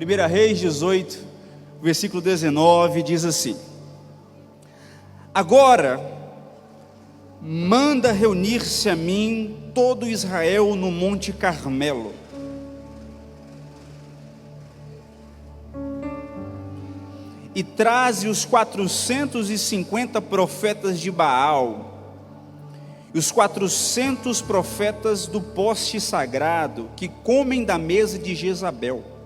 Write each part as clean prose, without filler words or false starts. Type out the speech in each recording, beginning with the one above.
1 Reis 18, versículo 19, diz assim: agora manda reunir-se a mim todo Israel no Monte Carmelo, e traze os 450 profetas de Baal, e os 400 profetas do poste sagrado, que comem da mesa de Jezabel.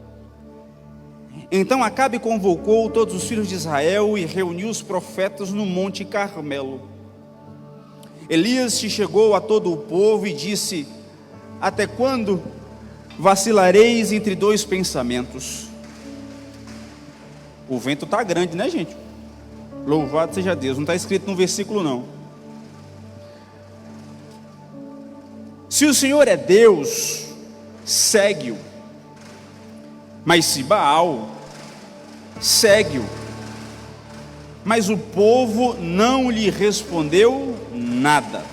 Então Acabe convocou todos os filhos de Israel e reuniu os profetas no Monte Carmelo. Elias se chegou a todo o povo e disse: até quando vacilareis entre dois pensamentos? O vento está grande, né, gente? Louvado seja Deus. Não está escrito no versículo não. Se o Senhor é Deus, segue-o. Mas se Baal, segue-o. Mas o povo não lhe respondeu nada.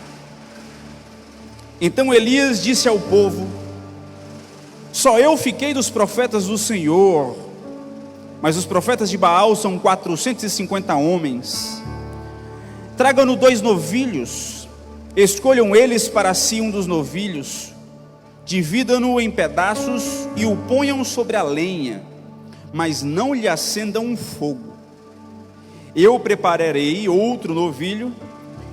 Então Elias disse ao povo: só eu fiquei dos profetas do Senhor, mas os profetas de Baal são 450 homens. Tragam-no 2 novilhos, escolham eles para si um dos novilhos, dividam-no em pedaços e o ponham sobre a lenha, mas não lhe acendam um fogo. Eu prepararei outro novilho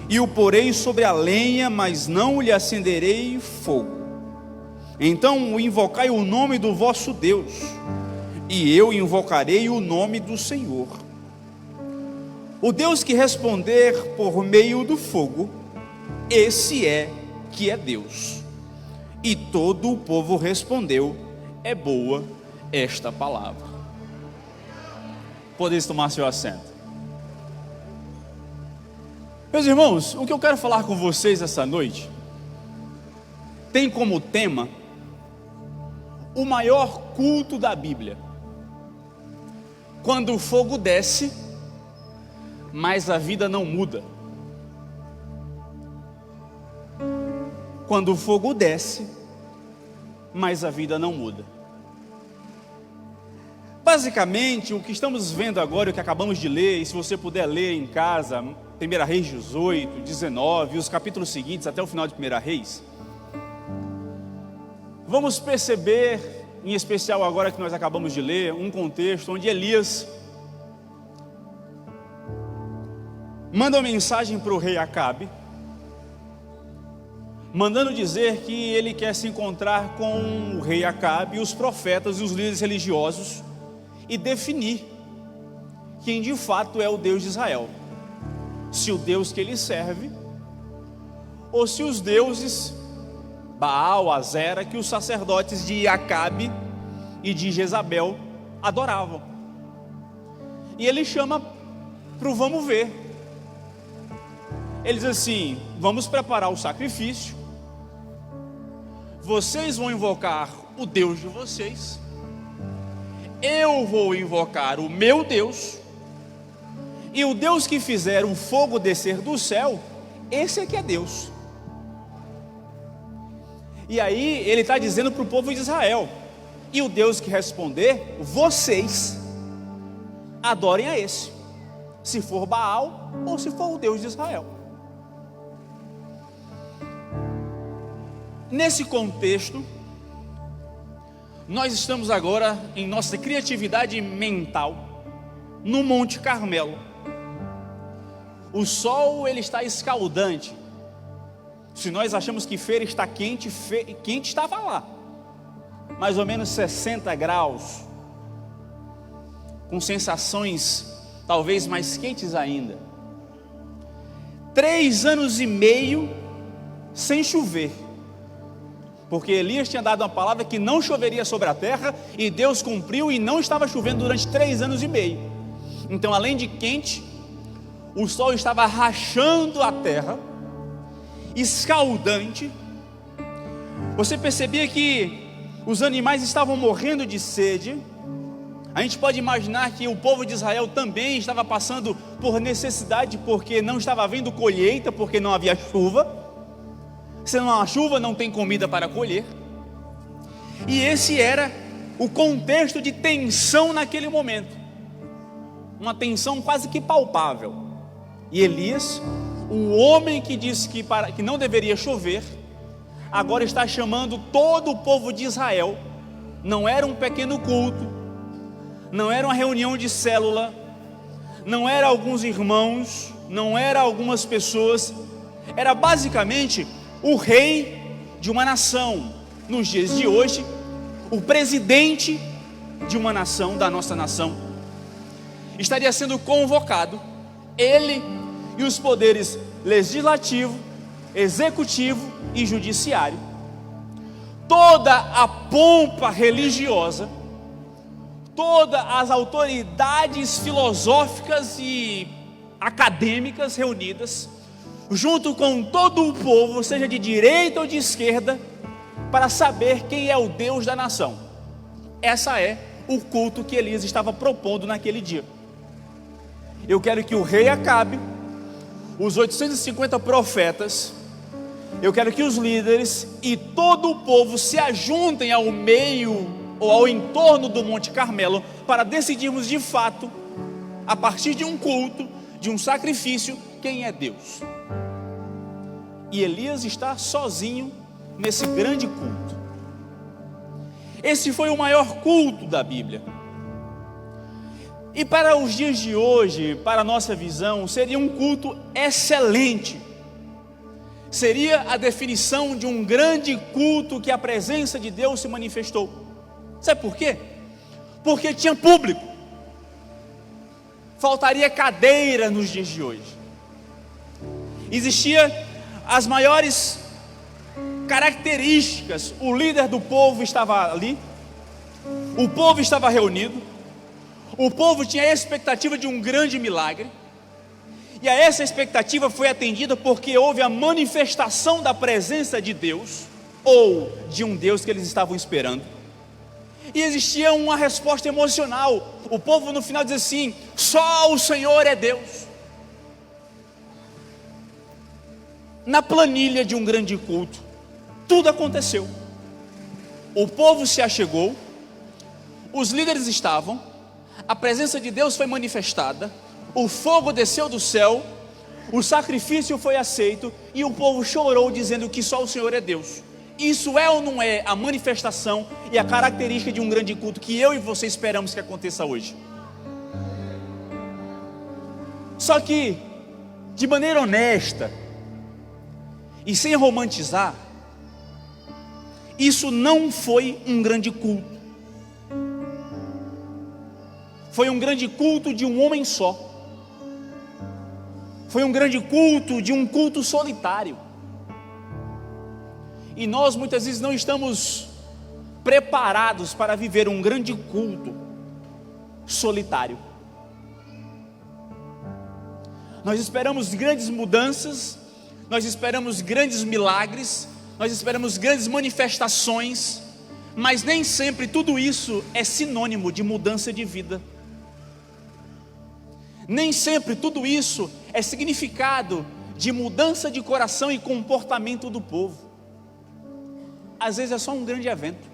e o porei sobre a lenha, mas não lhe acenderei fogo. Então invocai o nome do vosso Deus, e eu invocarei o nome do Senhor. O Deus que responder por meio do fogo, esse é que é Deus. E todo o povo respondeu: é boa esta palavra. Podeis tomar seu assento. Meus irmãos, o que eu quero falar com vocês essa noite tem como tema o maior culto da Bíblia. Quando o fogo desce, mas a vida não muda. Quando o fogo desce, mas a vida não muda. Basicamente, o que estamos vendo agora, o que acabamos de ler, e se você puder ler em casa, 1 Reis 18, 19, e os capítulos seguintes, até o final de 1 Reis, vamos perceber, em especial agora que nós acabamos de ler, um contexto onde Elias manda uma mensagem para o rei Acabe, mandando dizer que ele quer se encontrar com o rei Acabe e os profetas e os líderes religiosos e definir quem de fato é o Deus de Israel, se o Deus que ele serve ou se os deuses Baal, Azera, que os sacerdotes de Acabe e de Jezabel adoravam. E ele chama para o vamos ver. Ele diz assim: vamos preparar o sacrifício, vocês vão invocar o Deus de vocês, eu vou invocar o meu Deus, e o Deus que fizer o fogo descer do céu, esse é que é Deus. E aí ele está dizendo para o povo de Israel: e o Deus que responder, vocês adorem a esse, se for Baal ou se for o Deus de Israel. Nesse contexto, nós estamos agora em nossa criatividade mental no Monte Carmelo. O sol ele está escaldante. Se nós achamos que feira está quente, quente estava lá, mais ou menos 60 graus, com sensações talvez mais quentes ainda. 3 anos e meio sem chover, porque Elias tinha dado uma palavra que não choveria sobre a terra, e Deus cumpriu e não estava chovendo durante 3 anos e meio. Então, além de quente, o sol estava rachando a terra, escaldante. Você percebia que os animais estavam morrendo de sede. A gente pode imaginar que o povo de Israel também estava passando por necessidade, porque não estava havendo colheita, porque não havia chuva. Se não há chuva, não tem comida para colher. E esse era o contexto de tensão naquele momento, uma tensão quase que palpável. E Elias, o homem que disse que não deveria chover, agora está chamando todo o povo de Israel. Não era um pequeno culto, não era uma reunião de célula, não era alguns irmãos, não era algumas pessoas, era basicamente o rei de uma nação. Nos dias de hoje, o presidente de uma nação, da nossa nação, estaria sendo convocado, ele e os poderes legislativo, executivo e judiciário. Toda a pompa religiosa, todas as autoridades filosóficas e acadêmicas reunidas, junto com todo o povo, seja de direita ou de esquerda, para saber quem é o Deus da nação. Essa é o culto que Elias estava propondo naquele dia. Eu quero que o rei Acabe, os 850 profetas, eu quero que os líderes e todo o povo se ajuntem ao meio ou ao entorno do Monte Carmelo para decidirmos de fato, a partir de um culto, de um sacrifício, quem é Deus. E Elias está sozinho nesse grande culto. Esse foi o maior culto da Bíblia. E para os dias de hoje, para a nossa visão, seria um culto excelente. Seria a definição de um grande culto que a presença de Deus se manifestou. Sabe por quê? Porque tinha público. Faltaria cadeira nos dias de hoje. Existia as maiores características. O líder do povo estava ali, o povo estava reunido, o povo tinha a expectativa de um grande milagre, e a essa expectativa foi atendida porque houve a manifestação da presença de Deus, ou de um Deus que eles estavam esperando. E existia uma resposta emocional. O povo no final diz assim: só o Senhor é Deus. Na planilha de um grande culto, tudo aconteceu. O povo se achegou, os líderes estavam, a presença de Deus foi manifestada, o fogo desceu do céu, o sacrifício foi aceito, e o povo chorou dizendo que só o Senhor é Deus. Isso é ou não é a manifestação e a característica de um grande culto que eu e você esperamos que aconteça hoje? Só que, de maneira honesta e sem romantizar, isso não foi um grande culto. Foi um grande culto de um homem só. Foi um grande culto de um culto solitário. E nós muitas vezes não estamos preparados para viver um grande culto solitário. Nós esperamos grandes mudanças, nós esperamos grandes milagres, nós esperamos grandes manifestações, mas nem sempre tudo isso é sinônimo de mudança de vida. Nem sempre tudo isso é significado de mudança de coração e comportamento do povo. Às vezes é só um grande evento.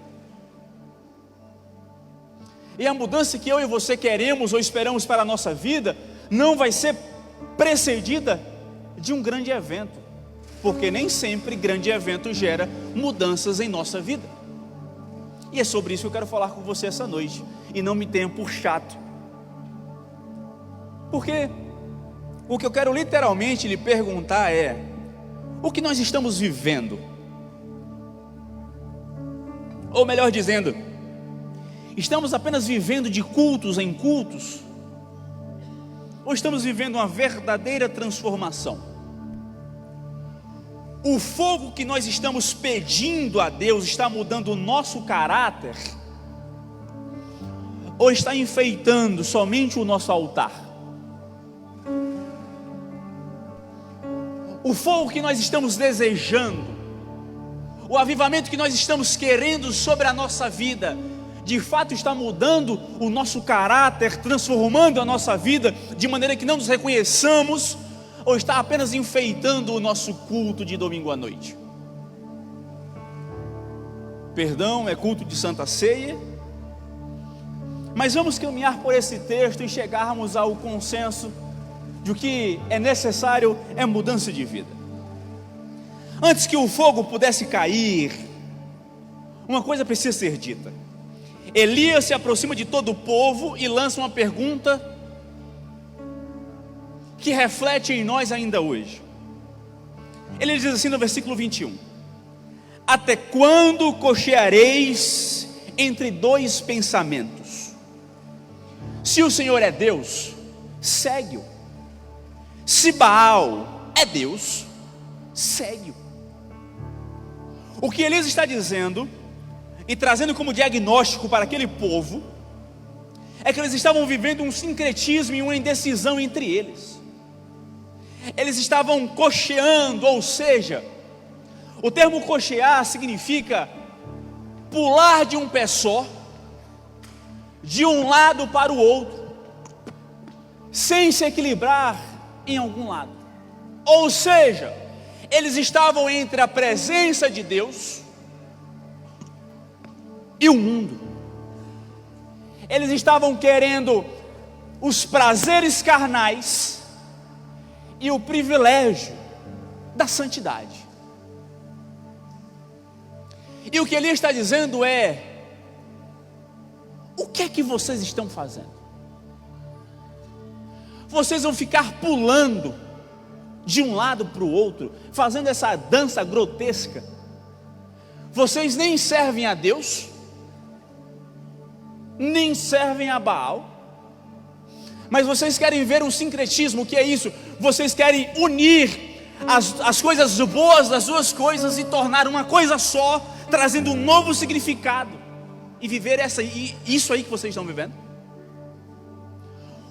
E a mudança que eu e você queremos ou esperamos para a nossa vida não vai ser precedida de um grande evento, porque nem sempre grande evento gera mudanças em nossa vida. E é sobre isso que eu quero falar com você essa noite. E não me tenha por chato, porque o que eu quero literalmente lhe perguntar é: o que nós estamos vivendo? Ou melhor dizendo, estamos apenas vivendo de cultos em cultos? Ou estamos vivendo uma verdadeira transformação? O fogo que nós estamos pedindo a Deus está mudando o nosso caráter? Ou está enfeitando somente o nosso altar? O fogo que nós estamos desejando, o avivamento que nós estamos querendo sobre a nossa vida, de fato está mudando o nosso caráter, transformando a nossa vida de maneira que não nos reconheçamos, ou está apenas enfeitando o nosso culto de domingo à noite? Perdão é culto de Santa Ceia, Mas vamos caminhar por esse texto e chegarmos ao consenso de que é necessário é mudança de vida. Antes que o fogo pudesse cair, uma coisa precisa ser dita. Elias se aproxima de todo o povo e lança uma pergunta que reflete em nós ainda hoje. Ele diz assim no versículo 21: até quando cocheareis entre dois pensamentos? Se o Senhor é Deus, segue-o. Se Baal é Deus, segue-o. O que Elias está dizendo e trazendo como diagnóstico para aquele povo é que eles estavam vivendo um sincretismo e uma indecisão entre eles. Eles estavam cocheando, ou seja, o termo cochear significa pular de um pé só, de um lado para o outro, sem se equilibrar em algum lado. Ou seja, eles estavam entre a presença de Deus e o mundo. Eles estavam querendo os prazeres carnais e o privilégio da santidade. E o que ele está dizendo é: o que é que vocês estão fazendo? Vocês vão ficar pulando de um lado para o outro, fazendo essa dança grotesca. Vocês nem servem a Deus, nem servem a Baal, mas vocês querem ver um sincretismo. O que é isso? Vocês querem unir as coisas boas das duas coisas e tornar uma coisa só, trazendo um novo significado e viver isso aí que vocês estão vivendo.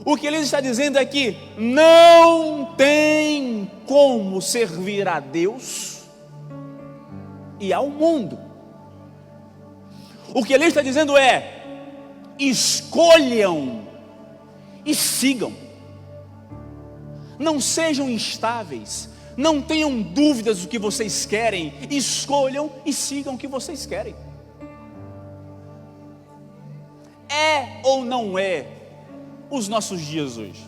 O que ele está dizendo é que não tem como servir a Deus e ao mundo. O que ele está dizendo é: escolham e sigam. Não sejam instáveis, não tenham dúvidas do que vocês querem, escolham e sigam o que vocês querem. É ou não é os nossos dias hoje?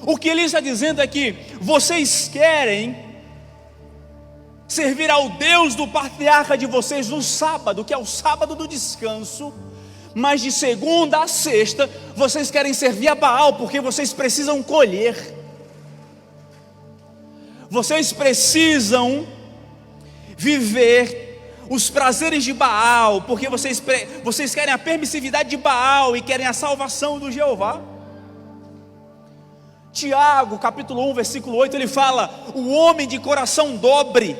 O que ele está dizendo é que vocês querem servir ao Deus do patriarca de vocês no sábado, que é o sábado do descanso, mas de segunda a sexta vocês querem servir a Baal, porque vocês precisam colher. Vocês precisam viver os prazeres de Baal, porque vocês querem a permissividade de Baal e querem a salvação do Jeová. Tiago, capítulo 1, versículo 8, ele fala: o homem de coração dobre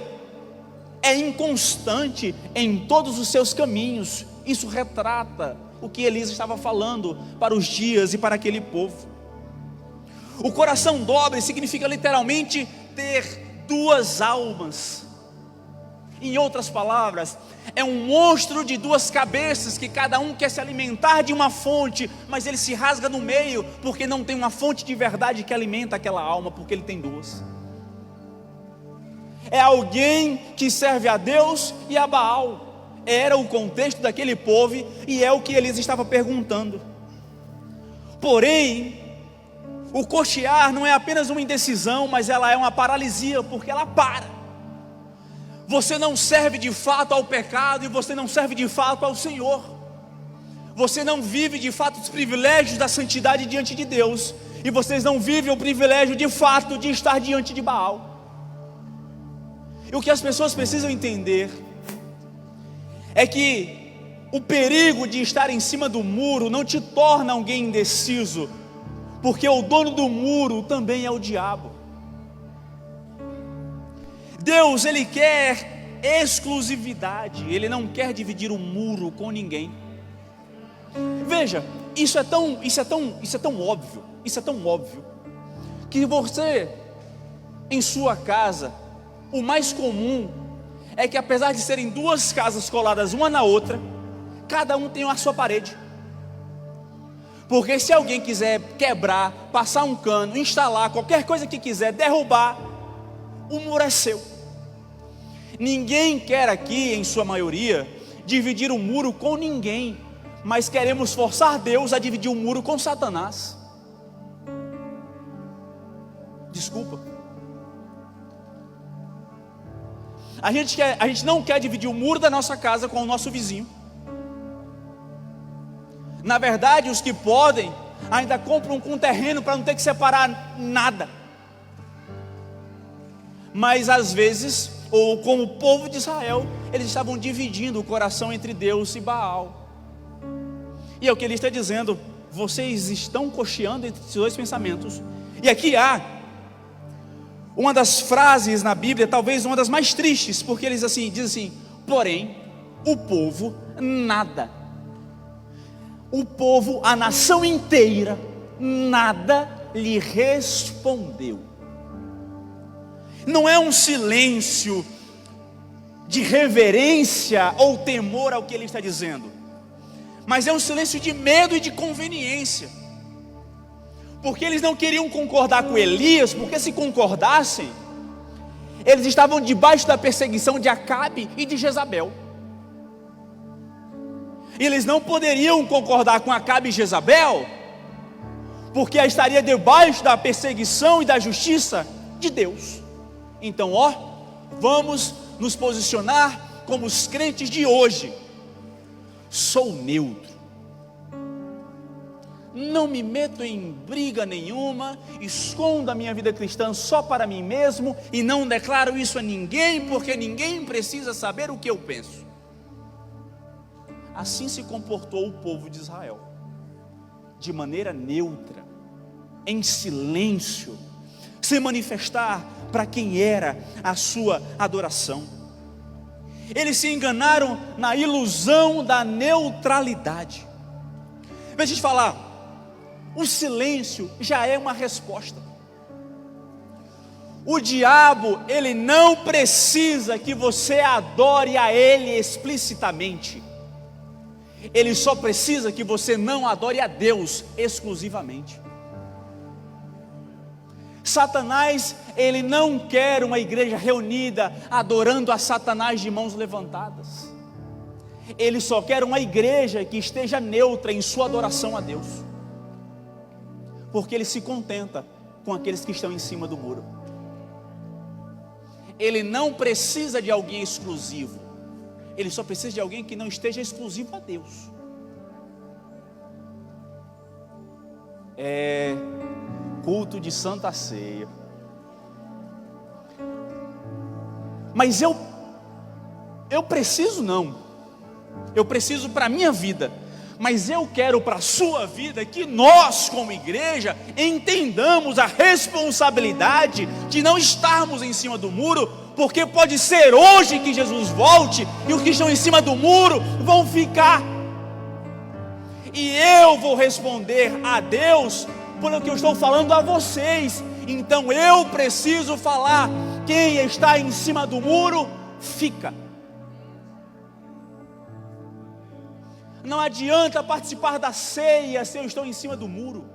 é inconstante em todos os seus caminhos. Isso retrata o que Elias estava falando para os dias e para aquele povo. O coração dobre significa literalmente ter duas almas. Em outras palavras, é um monstro de duas cabeças, que cada um quer se alimentar de uma fonte, mas ele se rasga no meio, porque não tem uma fonte de verdade que alimenta aquela alma, porque ele tem duas. É alguém que serve a Deus e a Baal. Era o contexto daquele povo e é o que Elias estava perguntando. Porém, o cochear não é apenas uma indecisão, mas ela é uma paralisia, porque ela para. Você não serve de fato ao pecado e você não serve de fato ao Senhor. Você não vive de fato os privilégios da santidade diante de Deus, e vocês não vivem o privilégio de fato de estar diante de Baal. E o que as pessoas precisam entender é que o perigo de estar em cima do muro não te torna alguém indeciso, porque o dono do muro também é o diabo. Deus, Ele quer exclusividade, Ele não quer dividir o muro com ninguém. Veja, isso é tão óbvio, que você, em sua casa, o mais comum é que, apesar de serem duas casas coladas uma na outra, cada um tem a sua parede. Porque se alguém quiser quebrar, passar um cano, instalar qualquer coisa que quiser, derrubar, o muro é seu. Ninguém quer aqui, em sua maioria, dividir o muro com ninguém, mas queremos forçar Deus a dividir o muro com Satanás. Desculpa. A gente não quer dividir o muro da nossa casa com o nosso vizinho. Na verdade, os que podem ainda compram um terreno para não ter que separar nada. Mas às vezes, ou como o povo de Israel, eles estavam dividindo o coração entre Deus e Baal. E é o que ele está dizendo: vocês estão cocheando entre esses dois pensamentos. E aqui há uma das frases na Bíblia, talvez uma das mais tristes, porque eles dizem assim: porém, o povo nada. O povo, a nação inteira, nada lhe respondeu. Não é um silêncio de reverência ou temor ao que ele está dizendo, mas é um silêncio de medo e de conveniência, porque eles não queriam concordar com Elias, porque se concordassem, eles estavam debaixo da perseguição de Acabe e de Jezabel. E eles não poderiam concordar com Acabe e Jezabel, porque estaria debaixo da perseguição e da justiça de Deus. Então, vamos nos posicionar como os crentes de hoje. Sou neutro, não me meto em briga nenhuma, escondo a minha vida cristã só para mim mesmo e não declaro isso a ninguém, porque ninguém precisa saber o que eu penso. Assim se comportou o povo de Israel, de maneira neutra, em silêncio, sem manifestar para quem era a sua adoração. Eles se enganaram na ilusão da neutralidade. Deixa eu te falar, o silêncio já é uma resposta. O diabo, ele não precisa que você adore a ele explicitamente. Ele só precisa que você não adore a Deus exclusivamente. Satanás, ele não quer uma igreja reunida adorando a Satanás de mãos levantadas. Ele só quer uma igreja que esteja neutra em sua adoração a Deus, porque ele se contenta com aqueles que estão em cima do muro. Ele não precisa de alguém exclusivo, ele só precisa de alguém que não esteja exclusivo a Deus. Culto de Santa Ceia. Mas eu preciso não. Eu preciso para a minha vida. Mas eu quero para a sua vida que nós, como igreja, entendamos a responsabilidade de não estarmos em cima do muro, porque pode ser hoje que Jesus volte e os que estão em cima do muro vão ficar. E eu vou responder a Deus pelo que eu estou falando a vocês. Então eu preciso falar: quem está em cima do muro, fica. Não adianta participar da ceia se eu estou em cima do muro.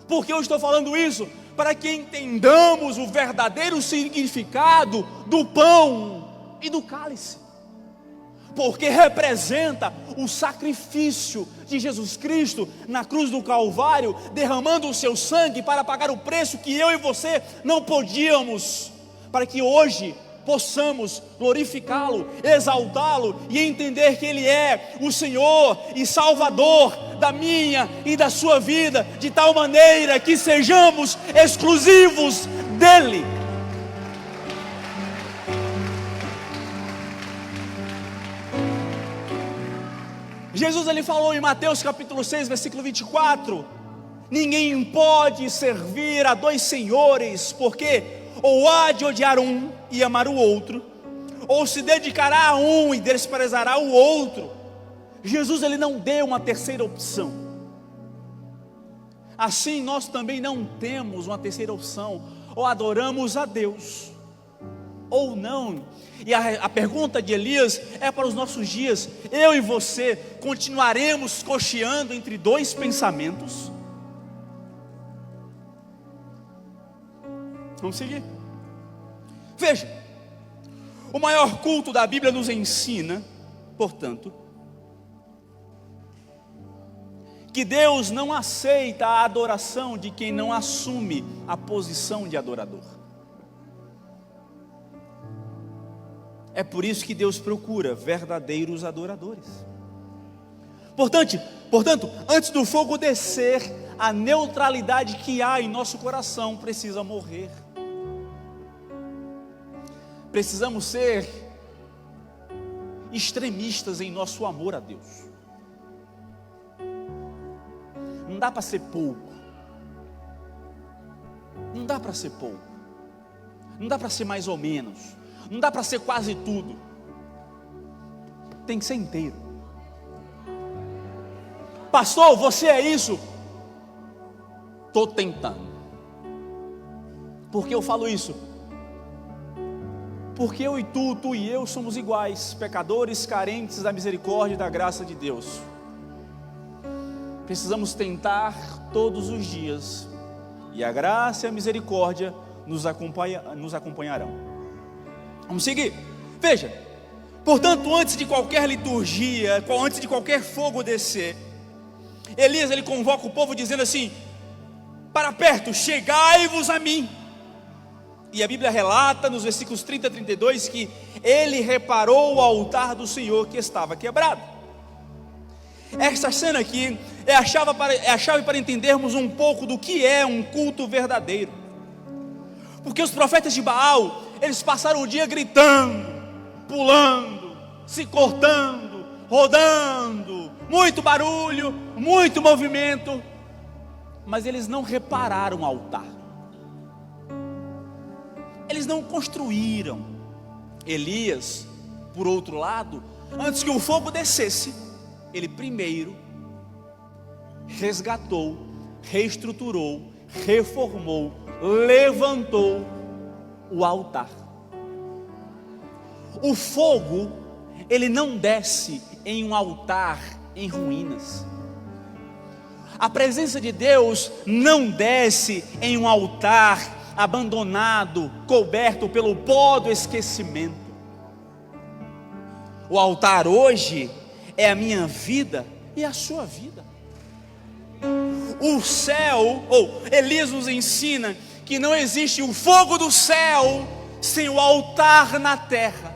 Por que eu estou falando isso? Para que entendamos o verdadeiro significado do pão e do cálice, porque representa o sacrifício de Jesus Cristo na cruz do Calvário, derramando o seu sangue para pagar o preço que eu e você não podíamos, para que hoje possamos glorificá-lo, exaltá-lo e entender que Ele é o Senhor e Salvador da minha e da sua vida, de tal maneira que sejamos exclusivos dEle. Jesus, ele falou em Mateus capítulo 6, versículo 24: ninguém pode servir a dois senhores, porque ou há de odiar um e amar o outro, ou se dedicará a um e desprezará o outro. Jesus, ele não deu uma terceira opção. Assim nós também não temos uma terceira opção: ou adoramos a Deus ou não. E a pergunta de Elias é para os nossos dias: eu e você continuaremos cocheando entre dois pensamentos? Vamos seguir. Veja, o maior culto da Bíblia nos ensina portanto, que Deus não aceita a adoração de quem não assume a posição de adorador. É por isso que Deus procura verdadeiros adoradores. Portanto, antes do fogo descer, a neutralidade que há em nosso coração precisa morrer. Precisamos ser extremistas em nosso amor a Deus. Não dá para ser pouco. Não dá para ser pouco. Não dá para ser mais ou menos. Não dá para ser quase tudo. Tem que ser inteiro. Pastor, você é isso? Estou tentando. Por que eu falo isso? Porque eu e tu e eu somos iguais, pecadores carentes da misericórdia e da graça de Deus. Precisamos tentar todos os dias, e a graça e a misericórdia nos acompanharão. Vamos seguir. Veja, portanto, antes de qualquer liturgia, antes de qualquer fogo descer, Elias ele convoca o povo dizendo assim: para perto, chegai-vos a mim. E a Bíblia relata nos versículos 30 a 32 que ele reparou o altar do Senhor que estava quebrado. Esta cena aqui é a chave para entendermos um pouco do que é um culto verdadeiro. Porque os profetas de Baal, eles passaram o dia gritando, pulando, se cortando, rodando, muito barulho, muito movimento, mas eles não repararam o altar. Eles não construíram. Elias, por outro lado, antes que o fogo descesse, ele primeiro resgatou, reestruturou, reformou, levantou o altar. O fogo, ele não desce em um altar em ruínas. A presença de Deus não desce em um altar abandonado, coberto pelo pó do esquecimento. O altar hoje é a minha vida e a sua vida. O céu, Elias nos ensina que não existe o fogo do céu sem o altar na terra.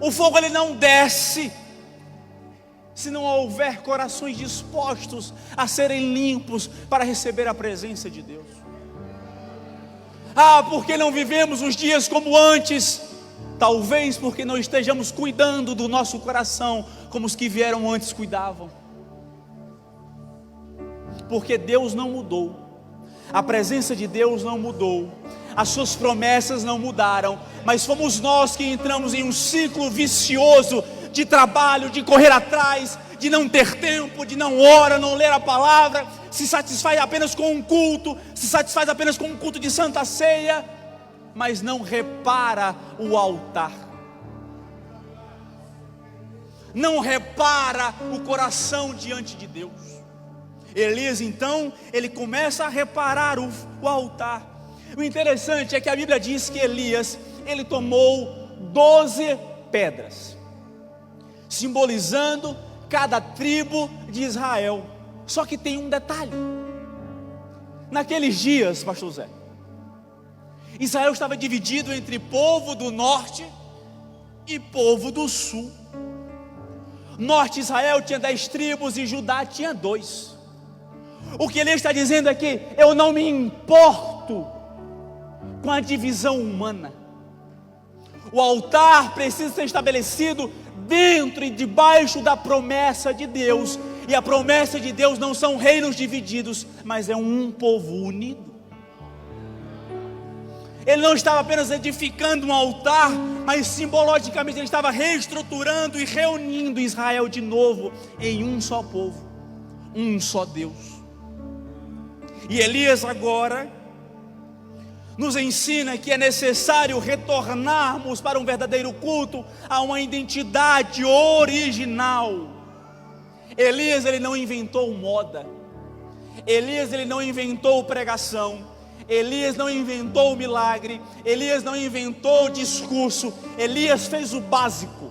O fogo ele não desce se não houver corações dispostos a serem limpos para receber a presença de Deus. Porque não vivemos os dias como antes? Talvez porque não estejamos cuidando do nosso coração como os que vieram antes cuidavam. Porque Deus não mudou, a presença de Deus não mudou, as suas promessas não mudaram, mas fomos nós que entramos em um ciclo vicioso de trabalho, de correr atrás, de não ter tempo, de não orar, não ler a palavra, se satisfaz apenas com um culto, se satisfaz apenas com um culto de santa ceia, mas não repara o altar, não repara o coração diante de Deus. Elias então, ele começa a reparar o altar. O interessante é que a Bíblia diz que Elias, ele tomou 12 pedras, simbolizando cada tribo de Israel. Só que tem um detalhe: naqueles dias, pastor Zé, Israel estava dividido entre povo do norte e povo do sul. Norte Israel tinha 10 tribos e Judá tinha 2. O que ele está dizendo é que eu não me importo com a divisão humana. O altar precisa ser estabelecido dentro e debaixo da promessa de Deus. E a promessa de Deus não são reinos divididos, mas é um povo unido. Ele não estava apenas edificando um altar, mas simbologicamente ele estava reestruturando e reunindo Israel de novo em um só povo, um só Deus. E Elias agora nos ensina que é necessário retornarmos para um verdadeiro culto, a uma identidade original. Elias ele não inventou moda, Elias ele não inventou pregação, Elias não inventou o milagre, Elias não inventou o discurso, Elias fez o básico: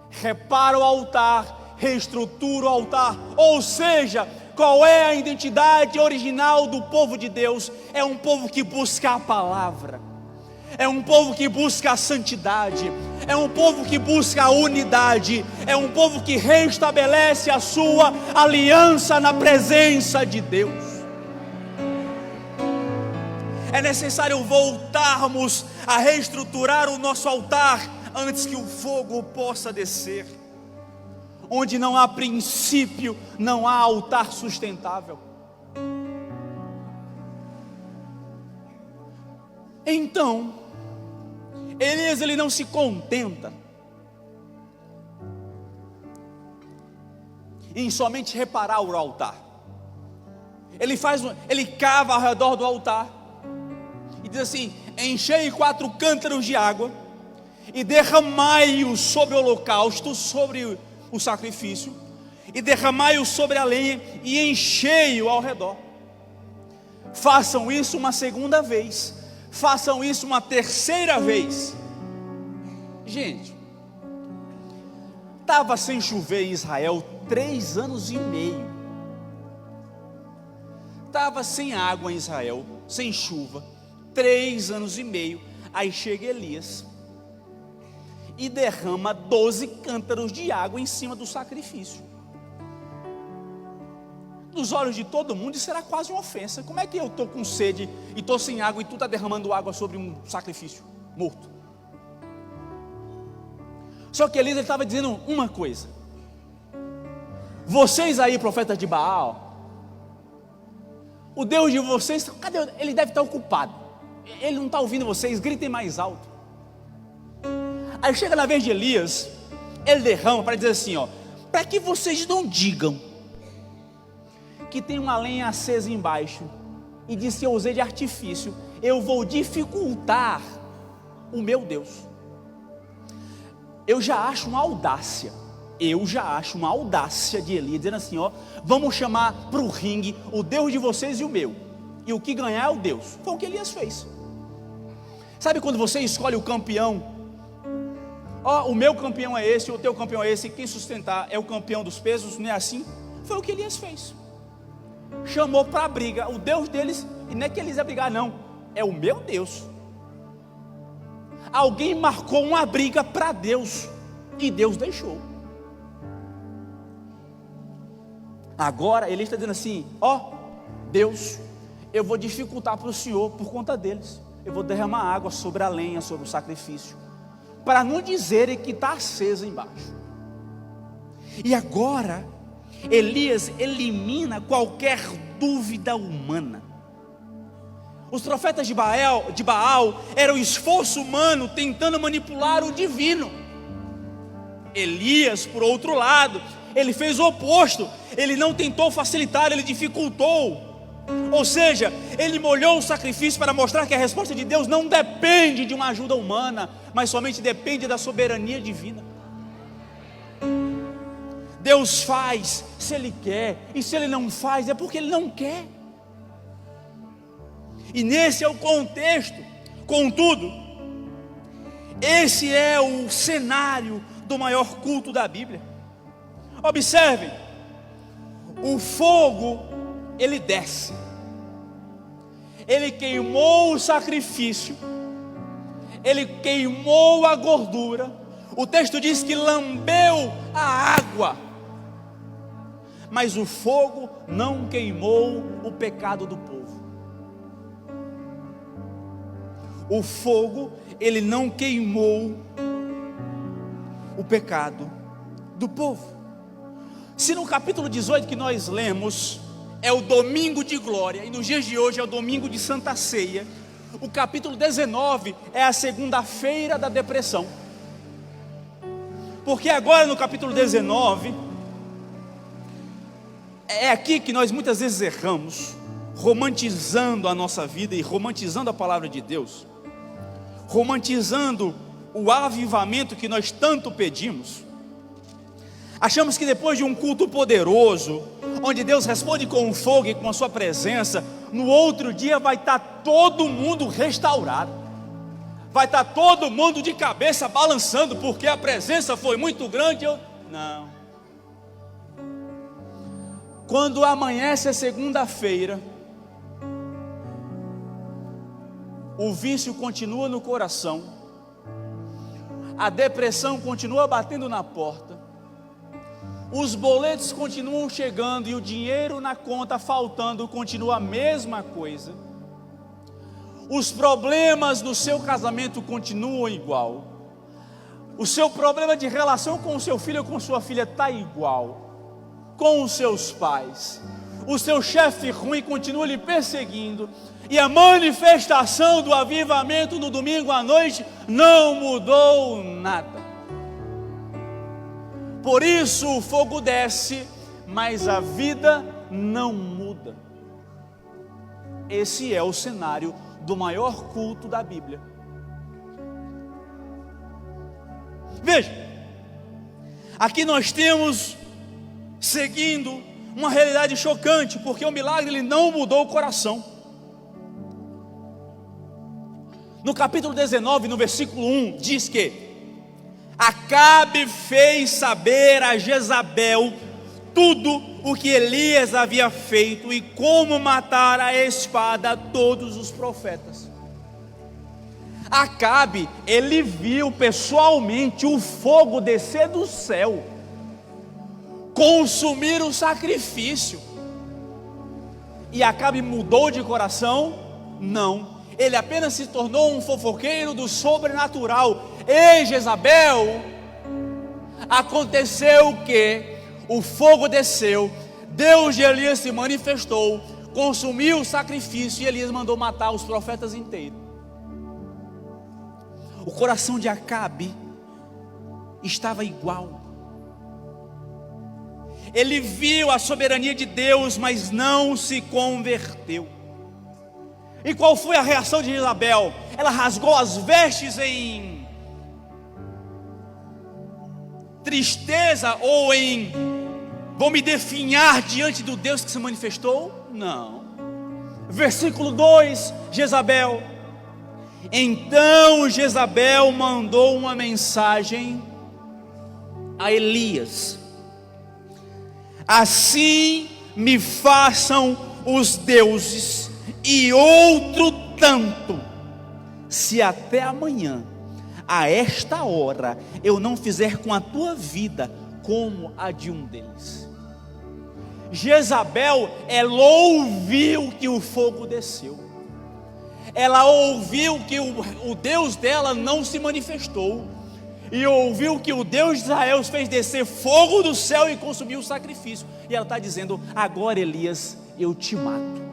repara o altar, reestrutura o altar. Ou seja, qual é a identidade original do povo de Deus? É um povo que busca a palavra, é um povo que busca a santidade, é um povo que busca a unidade, é um povo que restabelece a sua aliança na presença de Deus. É necessário voltarmos a reestruturar o nosso altar antes que o fogo possa descer. Onde não há princípio, não há altar sustentável. Então, Elias, ele não se contenta em somente reparar o altar. Ele cava ao redor do altar e diz assim: enchei 4 cântaros de água e derramai-o sobre o holocausto, sobre o sacrifício, e derramai-o sobre a lenha e enchei-o ao redor. Façam isso uma segunda vez, façam isso uma terceira vez. Gente, estava sem chover em Israel 3 anos e meio. Estava sem água em Israel, sem chuva, 3 anos e meio. Aí chega Elias e derrama 12 cântaros de água em cima do sacrifício. Nos olhos de todo mundo isso era quase uma ofensa. Como é que eu estou com sede e estou sem água e tu está derramando água sobre um sacrifício morto? Só que Elias estava dizendo uma coisa: vocês aí, profetas de Baal, o Deus de vocês, cadê? Ele deve estar ocupado, ele não está ouvindo vocês, gritem mais alto. Aí chega na vez de Elias, ele derrama para dizer assim, para que vocês não digam que tem uma lenha acesa embaixo e disse que eu usei de artifício, eu vou dificultar o meu Deus. Eu já acho uma audácia de Elias, dizendo assim, vamos chamar para o ringue o Deus de vocês e o meu, e o que ganhar é o Deus. Foi o que Elias fez. Sabe quando você escolhe o campeão? O meu campeão é esse, o teu campeão é esse, quem sustentar é o campeão dos pesos, não é assim? Foi o que Elias fez. Chamou para a briga o Deus deles, e não é que eles iam brigar não, é o meu Deus. Alguém marcou uma briga para Deus, e Deus deixou. Agora ele está dizendo assim, Deus, eu vou dificultar para o Senhor por conta deles. Eu vou derramar água sobre a lenha, sobre o sacrifício, para não dizerem que está acesa embaixo. E agora Elias elimina qualquer dúvida humana. Os profetas de Baal eram esforço humano tentando manipular o divino. Elias, por outro lado, ele fez o oposto. Ele não tentou facilitar, ele dificultou. Ou seja, ele molhou o sacrifício para mostrar que a resposta de Deus não depende de uma ajuda humana, mas somente depende da soberania divina. Deus faz se Ele quer, e se Ele não faz é porque Ele não quer. E nesse é o contexto. Contudo, esse é o cenário do maior culto da Bíblia. Observem, o fogo, ele desce, ele queimou o sacrifício, ele queimou a gordura. O texto diz que lambeu a água, mas o fogo não queimou o pecado do povo. O fogo, ele não queimou o pecado do povo. Se no capítulo 18 que nós lemos é o domingo de glória, e nos dias de hoje é o domingo de Santa Ceia, o capítulo 19 é a segunda-feira da depressão. Porque agora no capítulo 19 é aqui que nós muitas vezes erramos, romantizando a nossa vida e romantizando a palavra de Deus, romantizando o avivamento que nós tanto pedimos. Achamos que depois de um culto poderoso, onde Deus responde com o fogo e com a sua presença, no outro dia vai estar todo mundo restaurado, vai estar todo mundo de cabeça balançando, porque a presença foi muito grande. Não. Quando amanhece a segunda-feira, o vício continua no coração, a depressão continua batendo na porta, os boletos continuam chegando e o dinheiro na conta faltando continua a mesma coisa. Os problemas no seu casamento continuam igual. O seu problema de relação com o seu filho ou com sua filha está igual. Com os seus pais. O seu chefe ruim continua lhe perseguindo. E a manifestação do avivamento no domingo à noite não mudou nada. Por isso o fogo desce, mas a vida não muda. Esse é o cenário do maior culto da Bíblia. Veja, aqui nós temos, seguindo, uma realidade chocante, porque o milagre ele não mudou o coração. No capítulo 19, no versículo 1, diz que Acabe fez saber a Jezabel tudo o que Elias havia feito e como matar a espada todos os profetas. Acabe, ele viu pessoalmente o fogo descer do céu, consumir o sacrifício. E Acabe mudou de coração? Não. Ele apenas se tornou um fofoqueiro do sobrenatural. Ei, Jezabel, aconteceu que o fogo desceu, Deus de Elias se manifestou, consumiu o sacrifício e Elias mandou matar os profetas inteiros. O coração de Acabe estava igual. Ele viu a soberania de Deus, mas não se converteu. E qual foi a reação de Jezabel? Ela rasgou as vestes em tristeza ou em vou me definhar diante do Deus que se manifestou? Não. Versículo 2, Jezabel. Então Jezabel mandou uma mensagem a Elias: assim me façam os deuses e outro tanto, se até amanhã, a esta hora, eu não fizer com a tua vida como a de um deles. Jezabel, ela ouviu que o fogo desceu, ela ouviu que o Deus dela não se manifestou, e ouviu que o Deus de Israel fez descer fogo do céu e consumiu o sacrifício, e ela está dizendo: agora Elias, eu te mato.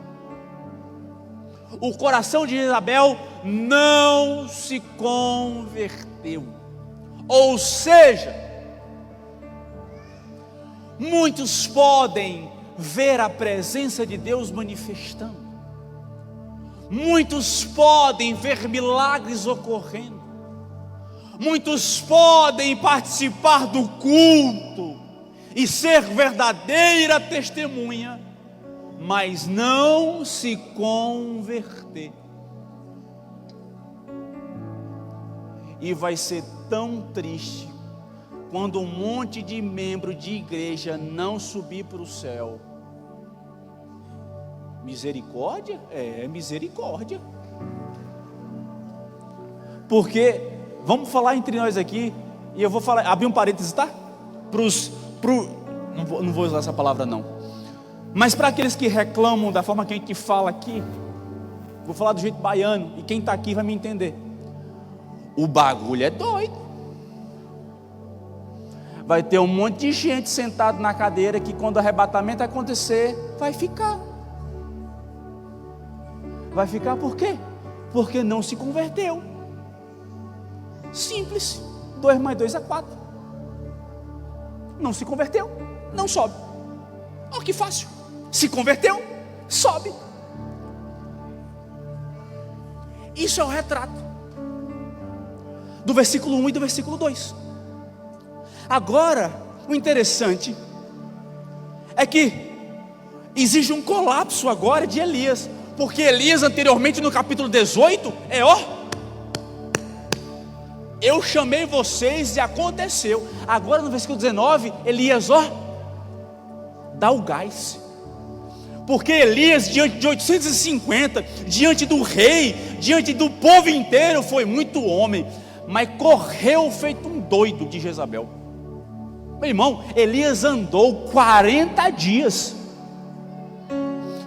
O coração de Jezabel não se converteu. Ou seja, muitos podem ver a presença de Deus manifestando, muitos podem ver milagres ocorrendo, muitos podem participar do culto e ser verdadeira testemunha, mas não se converter. E vai ser tão triste quando um monte de membro de igreja não subir para o céu. Misericórdia? É misericórdia. Porque, vamos falar entre nós aqui, e eu vou falar, abrir um parênteses, tá? Não vou usar essa palavra não. Mas para aqueles que reclamam da forma que a gente fala aqui, vou falar do jeito baiano, e quem está aqui vai me entender. O bagulho é doido. Vai ter um monte de gente sentado na cadeira que quando o arrebatamento acontecer, vai ficar. Vai ficar por quê? Porque não se converteu. Simples. 2 mais 2 é 4. Não se converteu, não sobe. Olha que fácil. Se converteu, sobe. Isso é o retrato do versículo 1 e do versículo 2. Agora, o interessante é que exige um colapso agora de Elias, Porque Elias anteriormente no capítulo 18, eu chamei vocês e aconteceu. Agora no versículo 19, Elias, dá o gás. Porque Elias, diante de 850, diante do rei, diante do povo inteiro, foi muito homem, mas correu feito um doido de Jezabel. Meu irmão, Elias andou 40 dias,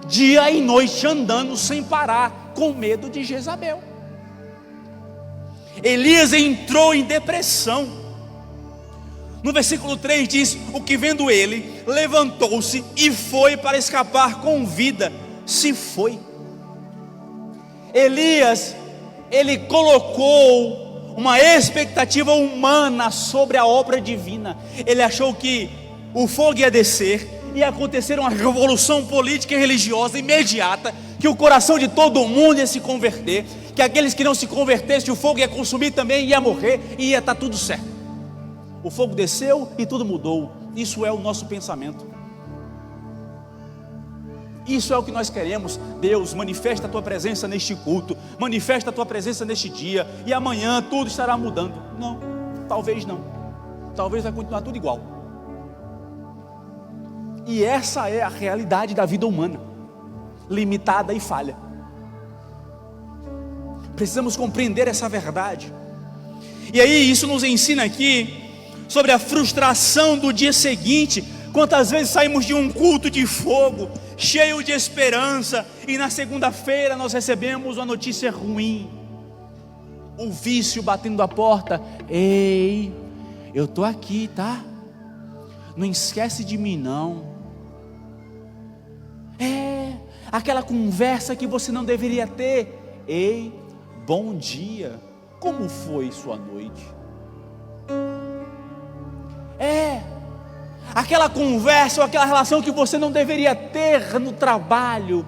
dia e noite andando sem parar, com medo de Jezabel. Elias entrou em depressão. No versículo 3 diz: o que vendo ele, levantou-se e foi para escapar com vida, se foi. Elias, ele colocou uma expectativa humana sobre a obra divina. Ele achou que o fogo ia descer, ia acontecer uma revolução política e religiosa imediata, que o coração de todo mundo ia se converter, que aqueles que não se convertessem, o fogo ia consumir também, ia morrer e ia estar tudo certo. O fogo desceu e tudo mudou. Isso é o nosso pensamento. Isso é o que nós queremos. Deus, manifesta a tua presença neste culto, manifesta a tua presença neste dia, e amanhã tudo estará mudando. Não, talvez não. Talvez vai continuar tudo igual. E essa é a realidade da vida humana, limitada e falha. Precisamos compreender essa verdade. E aí isso nos ensina aqui sobre a frustração do dia seguinte. Quantas vezes saímos de um culto de fogo, cheio de esperança, e na segunda-feira nós recebemos uma notícia ruim, o vício batendo a porta. Ei, eu estou aqui, tá? Não esquece de mim não. Aquela conversa que você não deveria ter. Ei, bom dia, como foi sua noite? Aquela conversa ou aquela relação que você não deveria ter no trabalho,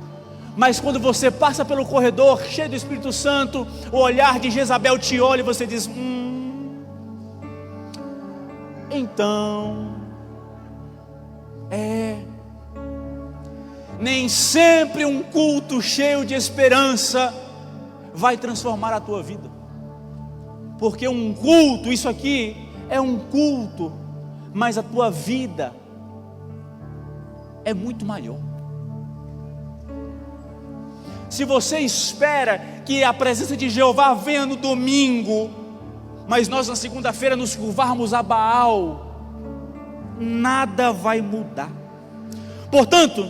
mas quando você passa pelo corredor cheio do Espírito Santo, o olhar de Jezabel te olha e você diz: então, nem sempre um culto cheio de esperança vai transformar a tua vida, porque um culto, isso aqui é um culto, mas a tua vida é muito maior. Se você espera que a presença de Jeová venha no domingo, mas nós na segunda-feira nos curvarmos a Baal, nada vai mudar. Portanto,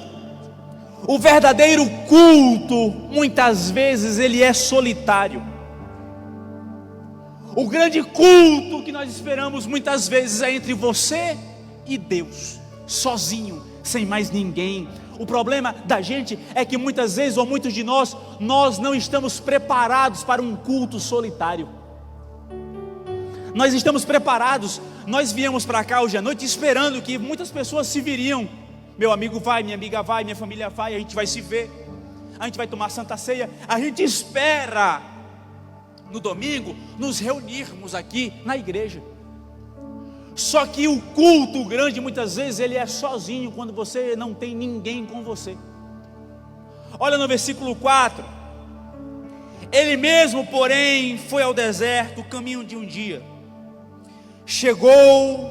o verdadeiro culto, muitas vezes ele é solitário. O grande culto que nós esperamos muitas vezes é entre você e Deus, sozinho, sem mais ninguém. O problema da gente é que muitas vezes, ou muitos de nós não estamos preparados para um culto solitário. Nós estamos preparados, nós viemos para cá hoje à noite esperando que muitas pessoas se viriam. Meu amigo vai, minha amiga vai, minha família vai, a gente vai se ver, a gente vai tomar Santa Ceia. A gente espera no domingo nos reunirmos aqui na igreja. Só que o culto grande muitas vezes ele é sozinho, quando você não tem ninguém com você. Olha no versículo 4: ele mesmo porém foi ao deserto, o caminho de um dia. Chegou,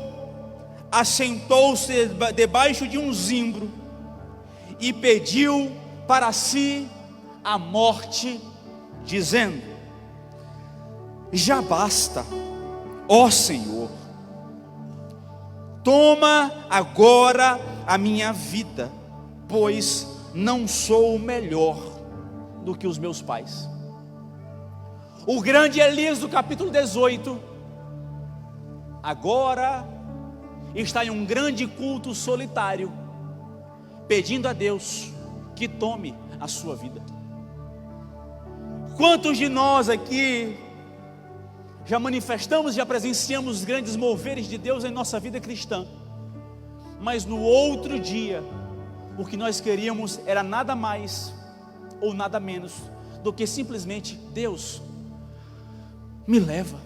assentou-se debaixo de um zimbro e pediu para si a morte, dizendo: já basta, ó Senhor, toma agora a minha vida, pois não sou melhor do que os meus pais. O grande Elias do capítulo 18, agora está em um grande culto solitário, pedindo a Deus que tome a sua vida. Quantos de nós aqui já manifestamos, já presenciamos os grandes moveres de Deus em nossa vida cristã, mas no outro dia, o que nós queríamos era nada mais ou nada menos do que simplesmente: Deus, me leva.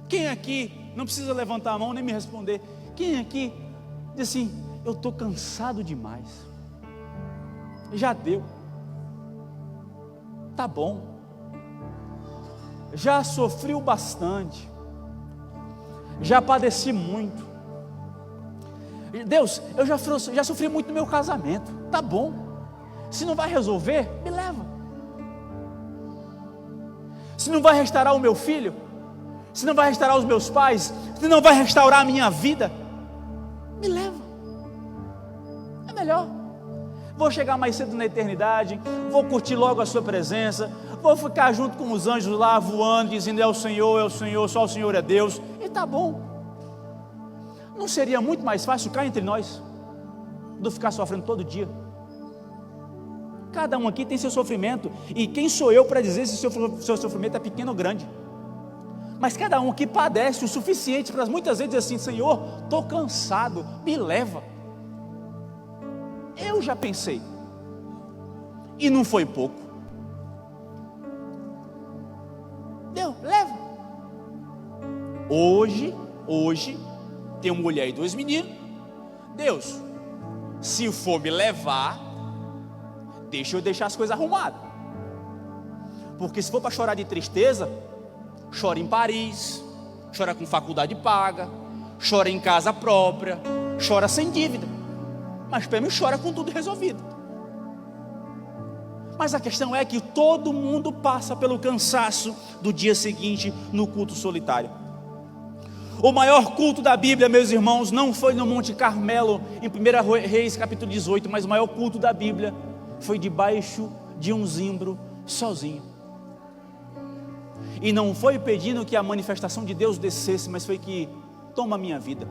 Quem aqui, não precisa levantar a mão nem me responder, quem aqui diz assim: eu estou cansado demais, já deu, tá bom, já sofri o bastante, já padeci muito. Deus, eu já sofri muito no meu casamento, tá bom, se não vai resolver, me leva. Se não vai restaurar o meu filho, se não vai restaurar os meus pais, se não vai restaurar a minha vida, me leva. É melhor. Vou chegar mais cedo na eternidade, vou curtir logo a sua presença, vou ficar junto com os anjos lá voando, dizendo é o Senhor, só o Senhor é Deus, e tá bom. Não seria muito mais fácil cá entre nós, do que ficar sofrendo todo dia? Cada um aqui tem seu sofrimento, e quem sou eu para dizer se seu sofrimento é pequeno ou grande? Mas cada um aqui padece o suficiente para muitas vezes dizer assim: Senhor, estou cansado, me leva. Eu já pensei, e não foi pouco. Deus, leva. Hoje, tem uma mulher e 2 meninos. Deus, se for me levar, deixa eu deixar as coisas arrumadas. Porque se for para chorar de tristeza, chora em Paris, chora com faculdade paga, chora em casa própria, chora sem dívida, mas pelo menos chora com tudo resolvido. Mas a questão é que todo mundo passa pelo cansaço do dia seguinte no culto solitário. O maior culto da Bíblia, meus irmãos, não foi no Monte Carmelo, em 1 Reis capítulo 18, mas o maior culto da Bíblia foi debaixo de um zimbro, sozinho. E não foi pedindo que a manifestação de Deus descesse, mas foi que toma a minha vida.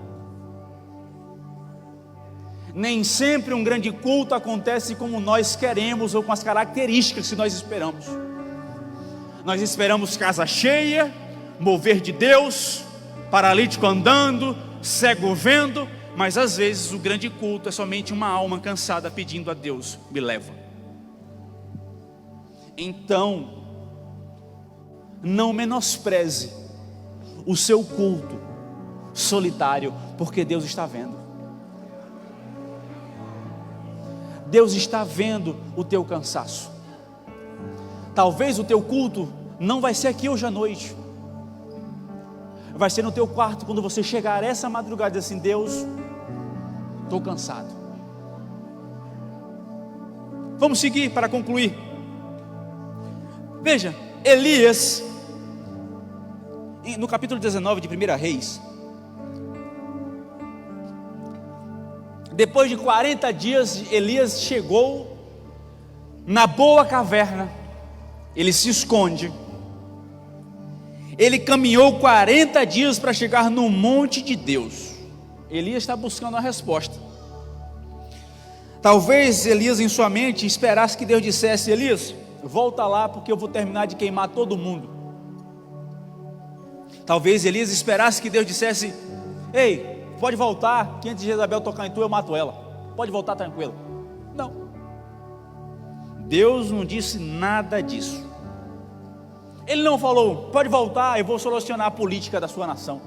Nem sempre um grande culto acontece como nós queremos ou com as características que nós esperamos. Nós esperamos casa cheia, mover de Deus, paralítico andando, cego vendo, mas às vezes o grande culto é somente uma alma cansada pedindo a Deus: me leva. Então, não menospreze o seu culto solitário, porque Deus está vendo. Deus está vendo o teu cansaço. Talvez o teu culto não vai ser aqui hoje à noite, vai ser no teu quarto, quando você chegar essa madrugada e dizer assim: Deus, estou cansado. Vamos seguir para concluir. Veja, Elias, no capítulo 19 de 1 Reis, depois de 40 dias, Elias chegou na boa caverna, ele se esconde, ele caminhou 40 dias para chegar no monte de Deus. Elias está buscando a resposta. Talvez Elias em sua mente esperasse que Deus dissesse: Elias, volta lá porque eu vou terminar de queimar todo mundo. Talvez Elias esperasse que Deus dissesse: ei, pode voltar, que antes de Jezabel tocar em tu eu mato ela, pode voltar tranquilo. Não, Deus não disse nada disso. Ele não falou: pode voltar, eu vou solucionar a política da sua nação.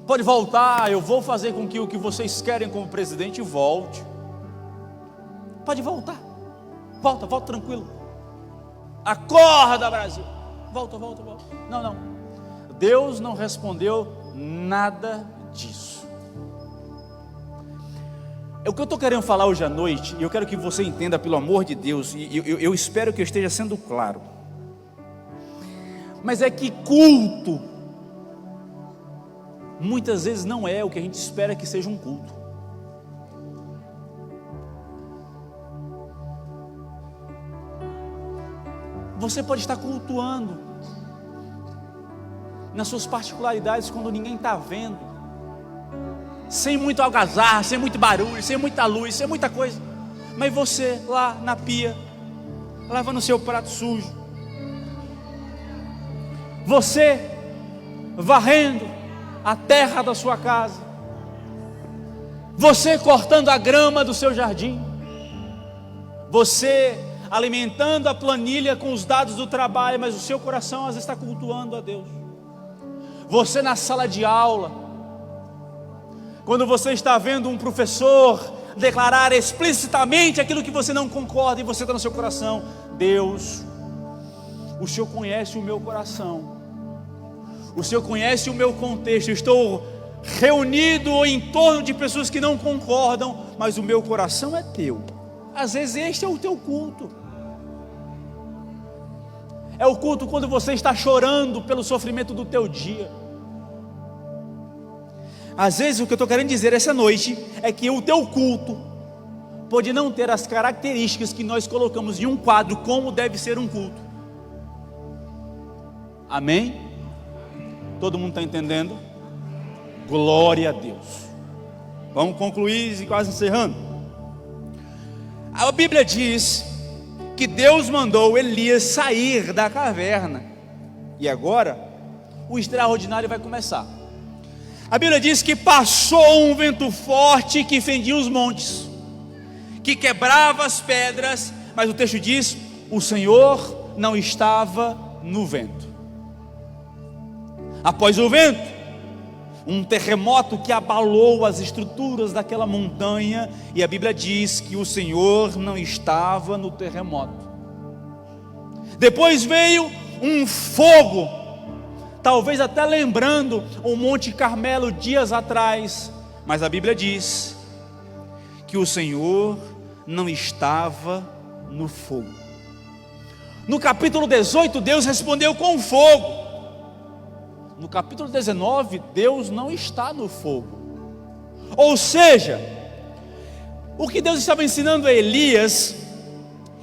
Pode voltar, eu vou fazer com que o que vocês querem como presidente volte. Pode voltar, volta tranquilo. Acorda, Brasil, volta. Não, Deus não respondeu nada disso. O que eu estou querendo falar hoje à noite, e eu quero que você entenda, pelo amor de Deus, e eu espero que eu esteja sendo claro, mas é que culto muitas vezes não é o que a gente espera que seja um culto. Você pode estar cultuando nas suas particularidades, quando ninguém está vendo, sem muito algazarra, sem muito barulho, sem muita luz, sem muita coisa, mas você lá na pia, lavando o seu prato sujo, você varrendo a terra da sua casa, você cortando a grama do seu jardim, você alimentando a planilha com os dados do trabalho, mas o seu coração às vezes está cultuando a Deus. Você na sala de aula, quando você está vendo um professor declarar explicitamente aquilo que você não concorda e você está no seu coração. Deus, o Senhor conhece o meu coração, o Senhor conhece o meu contexto. Eu estou reunido em torno de pessoas que não concordam, mas o meu coração é teu. Às vezes este é o teu culto. É o culto quando você está chorando pelo sofrimento do teu dia. Às vezes o que eu estou querendo dizer essa noite é que o teu culto pode não ter as características que nós colocamos em um quadro como deve ser um culto. Amém? Todo mundo está entendendo? Glória a Deus. Vamos concluir e quase encerrando. A Bíblia diz que Deus mandou Elias sair da caverna, e agora o extraordinário vai começar. A Bíblia diz que passou um vento forte que fendia os montes, que quebrava as pedras, mas o texto diz: o Senhor não estava no vento. Após o vento, um terremoto que abalou as estruturas daquela montanha, e a Bíblia diz que o Senhor não estava no terremoto. Depois veio um fogo, talvez até lembrando o Monte Carmelo dias atrás, mas a Bíblia diz que o Senhor não estava no fogo. No capítulo 18, Deus respondeu com fogo. No capítulo 19, Deus não está no fogo. Ou seja, o que Deus estava ensinando a Elias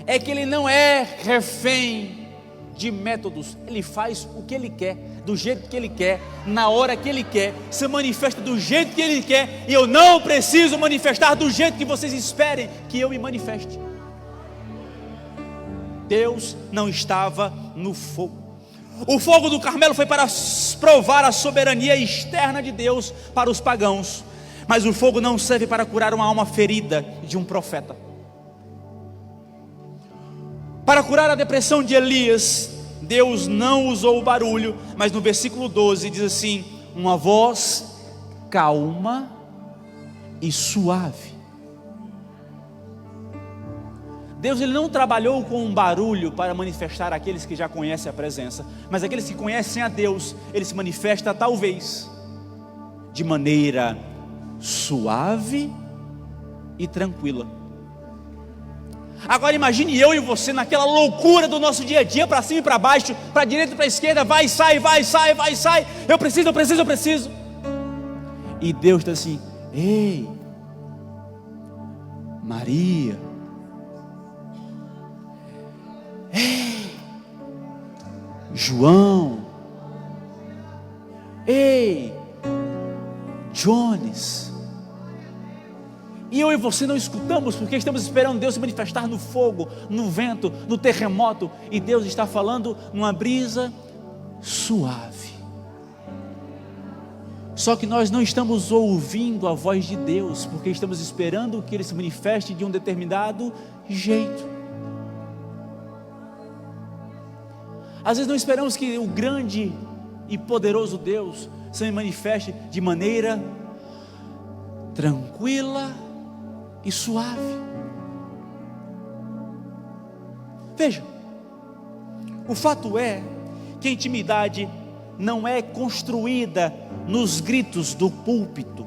é que ele não é refém de métodos. Ele faz o que ele quer, do jeito que ele quer, na hora que ele quer, se manifesta do jeito que ele quer, e eu não preciso manifestar do jeito que vocês esperem que eu me manifeste. Deus não estava no fogo. O fogo do Carmelo foi para provar a soberania externa de Deus para os pagãos, mas o fogo não serve para curar uma alma ferida de um profeta. Para curar a depressão de Elias, Deus não usou o barulho, mas no versículo 12 diz assim: uma voz calma e suave. Deus ele não trabalhou com um barulho para manifestar aqueles que já conhecem a presença, mas aqueles que conhecem a Deus, ele se manifesta talvez de maneira suave e tranquila. Agora imagine eu e você naquela loucura do nosso dia a dia, para cima e para baixo, para a direita e para a esquerda, vai, sai, eu preciso. E Deus está assim: ei, Maria, ei, João, ei, Jones. E eu e você não escutamos porque estamos esperando Deus se manifestar no fogo, no vento, no terremoto, e Deus está falando numa brisa suave. Só que nós não estamos ouvindo a voz de Deus, porque estamos esperando que Ele se manifeste de um determinado jeito. Às vezes não esperamos que o grande e poderoso Deus se manifeste de maneira tranquila e suave. Veja, o fato é que a intimidade não é construída nos gritos do púlpito.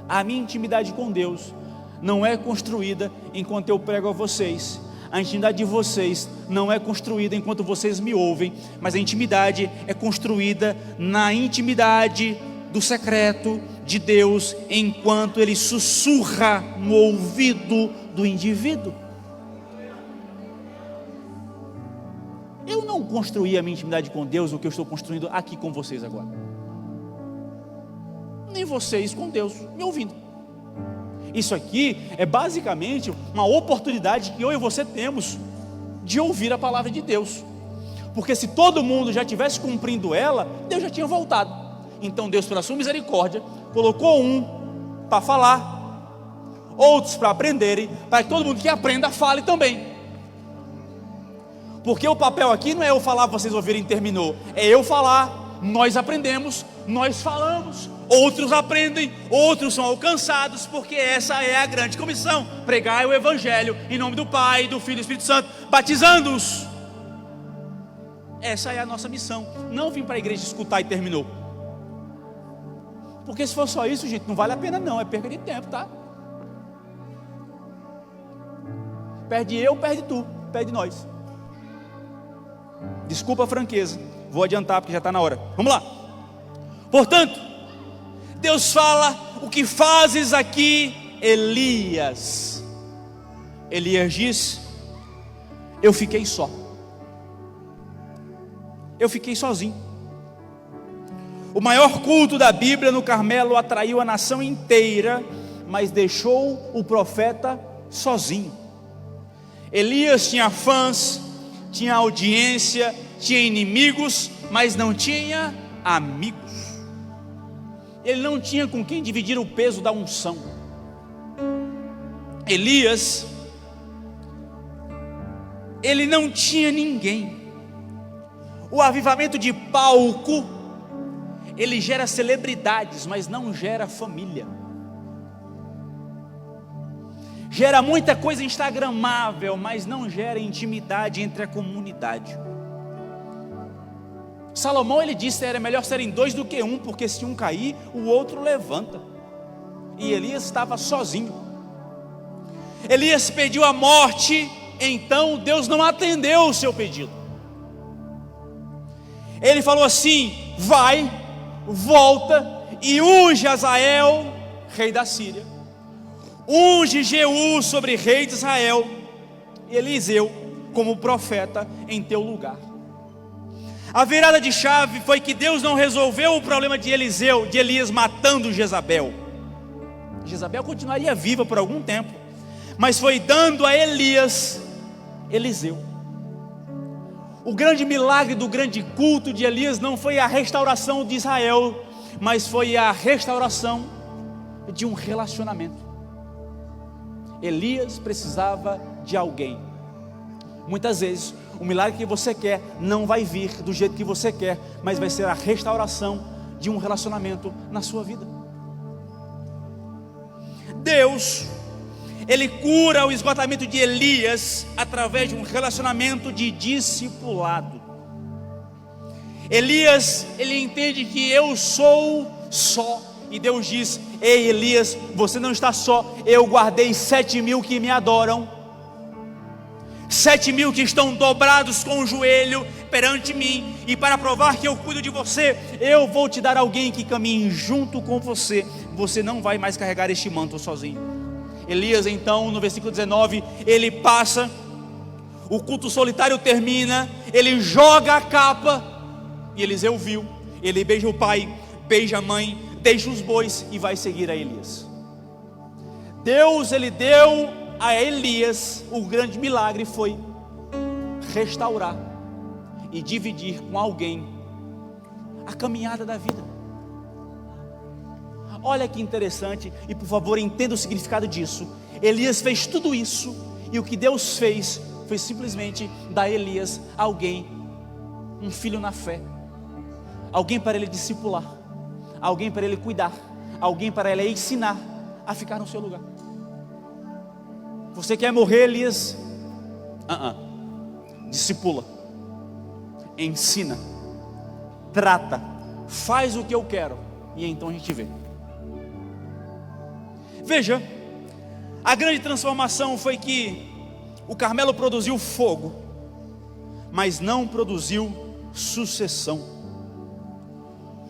A minha intimidade com Deus não é construída enquanto eu prego a vocês. A intimidade de vocês não é construída enquanto vocês me ouvem, mas a intimidade é construída na intimidade do secreto de Deus, enquanto Ele sussurra no ouvido do indivíduo. Eu não construí a minha intimidade com Deus o que eu estou construindo aqui com vocês agora, nem vocês com Deus me ouvindo. Isso aqui é basicamente uma oportunidade que eu e você temos de ouvir a palavra de Deus, porque se todo mundo já estivesse cumprindo ela, Deus já tinha voltado. Então Deus, pela sua misericórdia, colocou um para falar, outros para aprenderem, para que todo mundo que aprenda fale também. Porque o papel aqui não é eu falar, vocês ouvirem e terminou, é eu falar, nós aprendemos, nós falamos, outros aprendem, outros são alcançados, porque essa é a grande comissão: pregai o Evangelho em nome do Pai, do Filho e do Espírito Santo, batizando-os. Essa é a nossa missão. Não vim para a igreja escutar e terminou. Porque se for só isso, gente, não vale a pena não, é perda de tempo, tá? Perde eu, perde tu, perde nós. Desculpa a franqueza, vou adiantar porque já está na hora. Vamos lá. Portanto, Deus fala: o que fazes aqui, Elias? Elias diz: eu fiquei só. Eu fiquei sozinho. O maior culto da Bíblia no Carmelo atraiu a nação inteira, mas deixou o profeta sozinho. Elias tinha fãs, tinha audiência, tinha inimigos, mas não tinha amigos. Ele não tinha com quem dividir o peso da unção. Elias, ele não tinha ninguém. O avivamento de palco, ele gera celebridades, mas não gera família. Gera muita coisa instagramável, mas não gera intimidade entre a comunidade. Salomão, ele disse que era melhor serem dois do que um, porque se um cair, o outro levanta. E Elias estava sozinho. Elias pediu a morte, então Deus não atendeu o seu pedido. Ele falou assim: vai, volta e unge Azael, rei da Síria. Unge Jeú sobre rei de Israel, e Eliseu como profeta em teu lugar. A virada de chave foi que Deus não resolveu o problema de Elias matando Jezabel. Jezabel continuaria viva por algum tempo, mas foi dando a Elias Eliseu. O grande milagre do grande culto de Elias não foi a restauração de Israel, mas foi a restauração de um relacionamento. Elias precisava de alguém. Muitas vezes o milagre que você quer não vai vir do jeito que você quer, mas vai ser a restauração de um relacionamento na sua vida. Deus, ele cura o esgotamento de Elias através de um relacionamento de discipulado. Elias, ele entende que eu sou só, e Deus diz: ei Elias, você não está só, eu guardei 7.000 que me adoram, 7.000 que estão dobrados com o joelho perante mim, e para provar que eu cuido de você, eu vou te dar alguém que caminhe junto com você. Você não vai mais carregar este manto sozinho. Elias, então, no versículo 19, ele passa, o culto solitário termina, ele joga a capa, e Eliseu viu, ele beija o pai, beija a mãe, deixa os bois e vai seguir a Elias. Deus, ele deu a Elias, o grande milagre foi restaurar e dividir com alguém a caminhada da vida. Olha que interessante, e por favor entenda o significado disso. Elias fez tudo isso, e o que Deus fez foi simplesmente dar a Elias alguém, um filho na fé, alguém para ele discipular, alguém para ele cuidar, alguém para ele ensinar a ficar no seu lugar. Você quer morrer, Elias? Discipula, ensina, trata, faz o que eu quero, e então a gente vê. Veja, a grande transformação foi que o Carmelo produziu fogo, mas não produziu sucessão.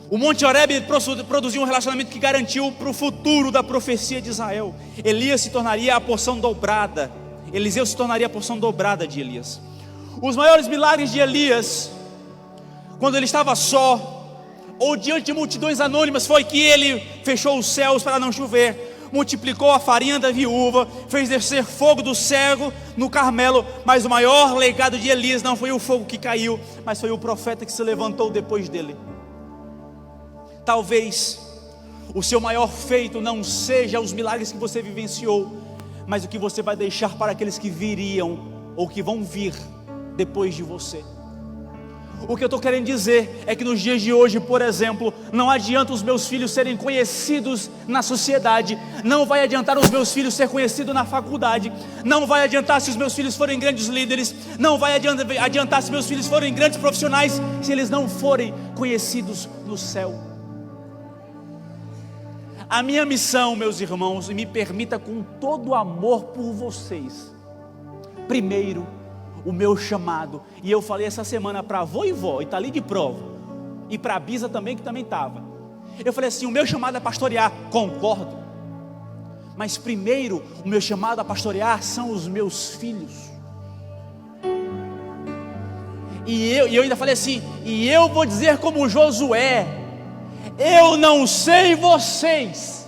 O Monte Horebe produziu um relacionamento que garantiu para o futuro da profecia de Israel. Elias se tornaria a porção dobrada, Eliseu se tornaria a porção dobrada de Elias. Os maiores milagres de Elias, quando ele estava só, ou diante de multidões anônimas, foi que ele fechou os céus para não chover, multiplicou a farinha da viúva, fez descer fogo do cego no Carmelo. Mas o maior legado de Elias não foi o fogo que caiu, mas foi o profeta que se levantou depois dele. Talvez o seu maior feito não seja os milagres que você vivenciou, mas o que você vai deixar para aqueles que viriam ou que vão vir depois de você. O que eu estou querendo dizer é que nos dias de hoje, por exemplo, não adianta os meus filhos serem conhecidos na sociedade, não vai adiantar os meus filhos ser conhecidos na faculdade, não vai adiantar se os meus filhos forem grandes líderes, não vai adiantar se meus filhos forem grandes profissionais, se eles não forem conhecidos no céu. A minha missão, meus irmãos, e me permita com todo o amor por vocês, primeiro, o meu chamado, e eu falei essa semana para avô e vó, e está ali de prova, e para a Bisa também, que também estava, eu falei assim, o meu chamado é pastorear, concordo, mas primeiro, o meu chamado a pastorear são os meus filhos, e eu ainda falei assim, e eu vou dizer como Josué, eu não sei vocês,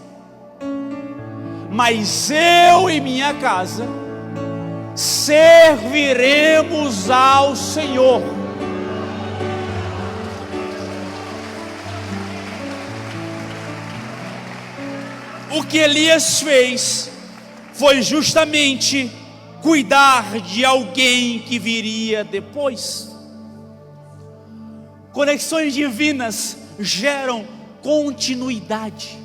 mas eu e minha casa serviremos ao Senhor. O que Elias fez foi justamente cuidar de alguém que viria depois. Conexões divinas geram continuidade,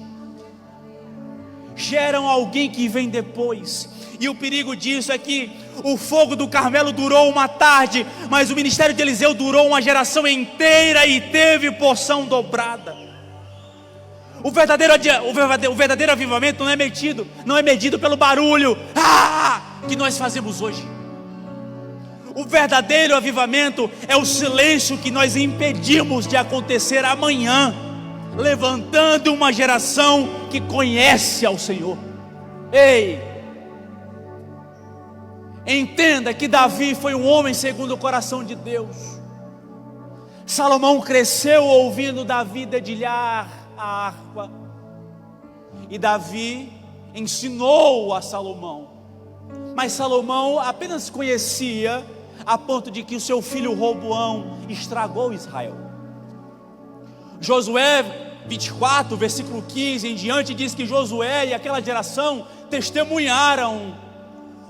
geram alguém que vem depois. E o perigo disso é que o fogo do Carmelo durou uma tarde, mas o ministério de Eliseu durou uma geração inteira e teve porção dobrada. O verdadeiro avivamento não é medido pelo barulho que nós fazemos hoje. O verdadeiro avivamento é o silêncio que nós impedimos de acontecer amanhã, levantando uma geração que conhece ao Senhor. Ei! Entenda que Davi foi um homem segundo o coração de Deus. Salomão cresceu ouvindo Davi dedilhar a harpa, e Davi ensinou a Salomão, mas Salomão apenas conhecia a ponto de que o seu filho Roboão estragou Israel. Josué 24, versículo 15 em diante, diz que Josué e aquela geração testemunharam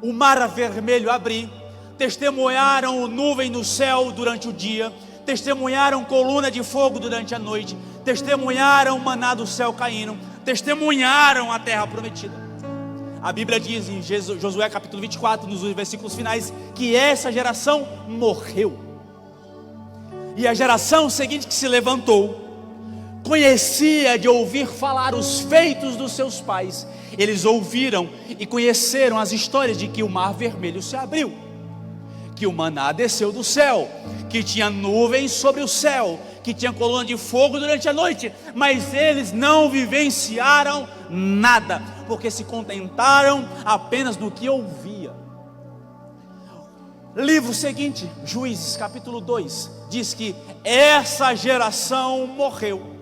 o mar vermelho abrir, testemunharam nuvem no céu durante o dia, testemunharam coluna de fogo durante a noite, testemunharam maná do céu caindo, testemunharam a terra prometida. A Bíblia diz em Josué capítulo 24, nos versículos finais, que essa geração morreu, e a geração seguinte que se levantou conhecia de ouvir falar os feitos dos seus pais. Eles ouviram e conheceram as histórias de que o mar vermelho se abriu, que o maná desceu do céu, que tinha nuvens sobre o céu, que tinha coluna de fogo durante a noite, mas eles não vivenciaram nada, porque se contentaram apenas no que ouvia. Livro seguinte, Juízes capítulo 2, diz que essa geração morreu,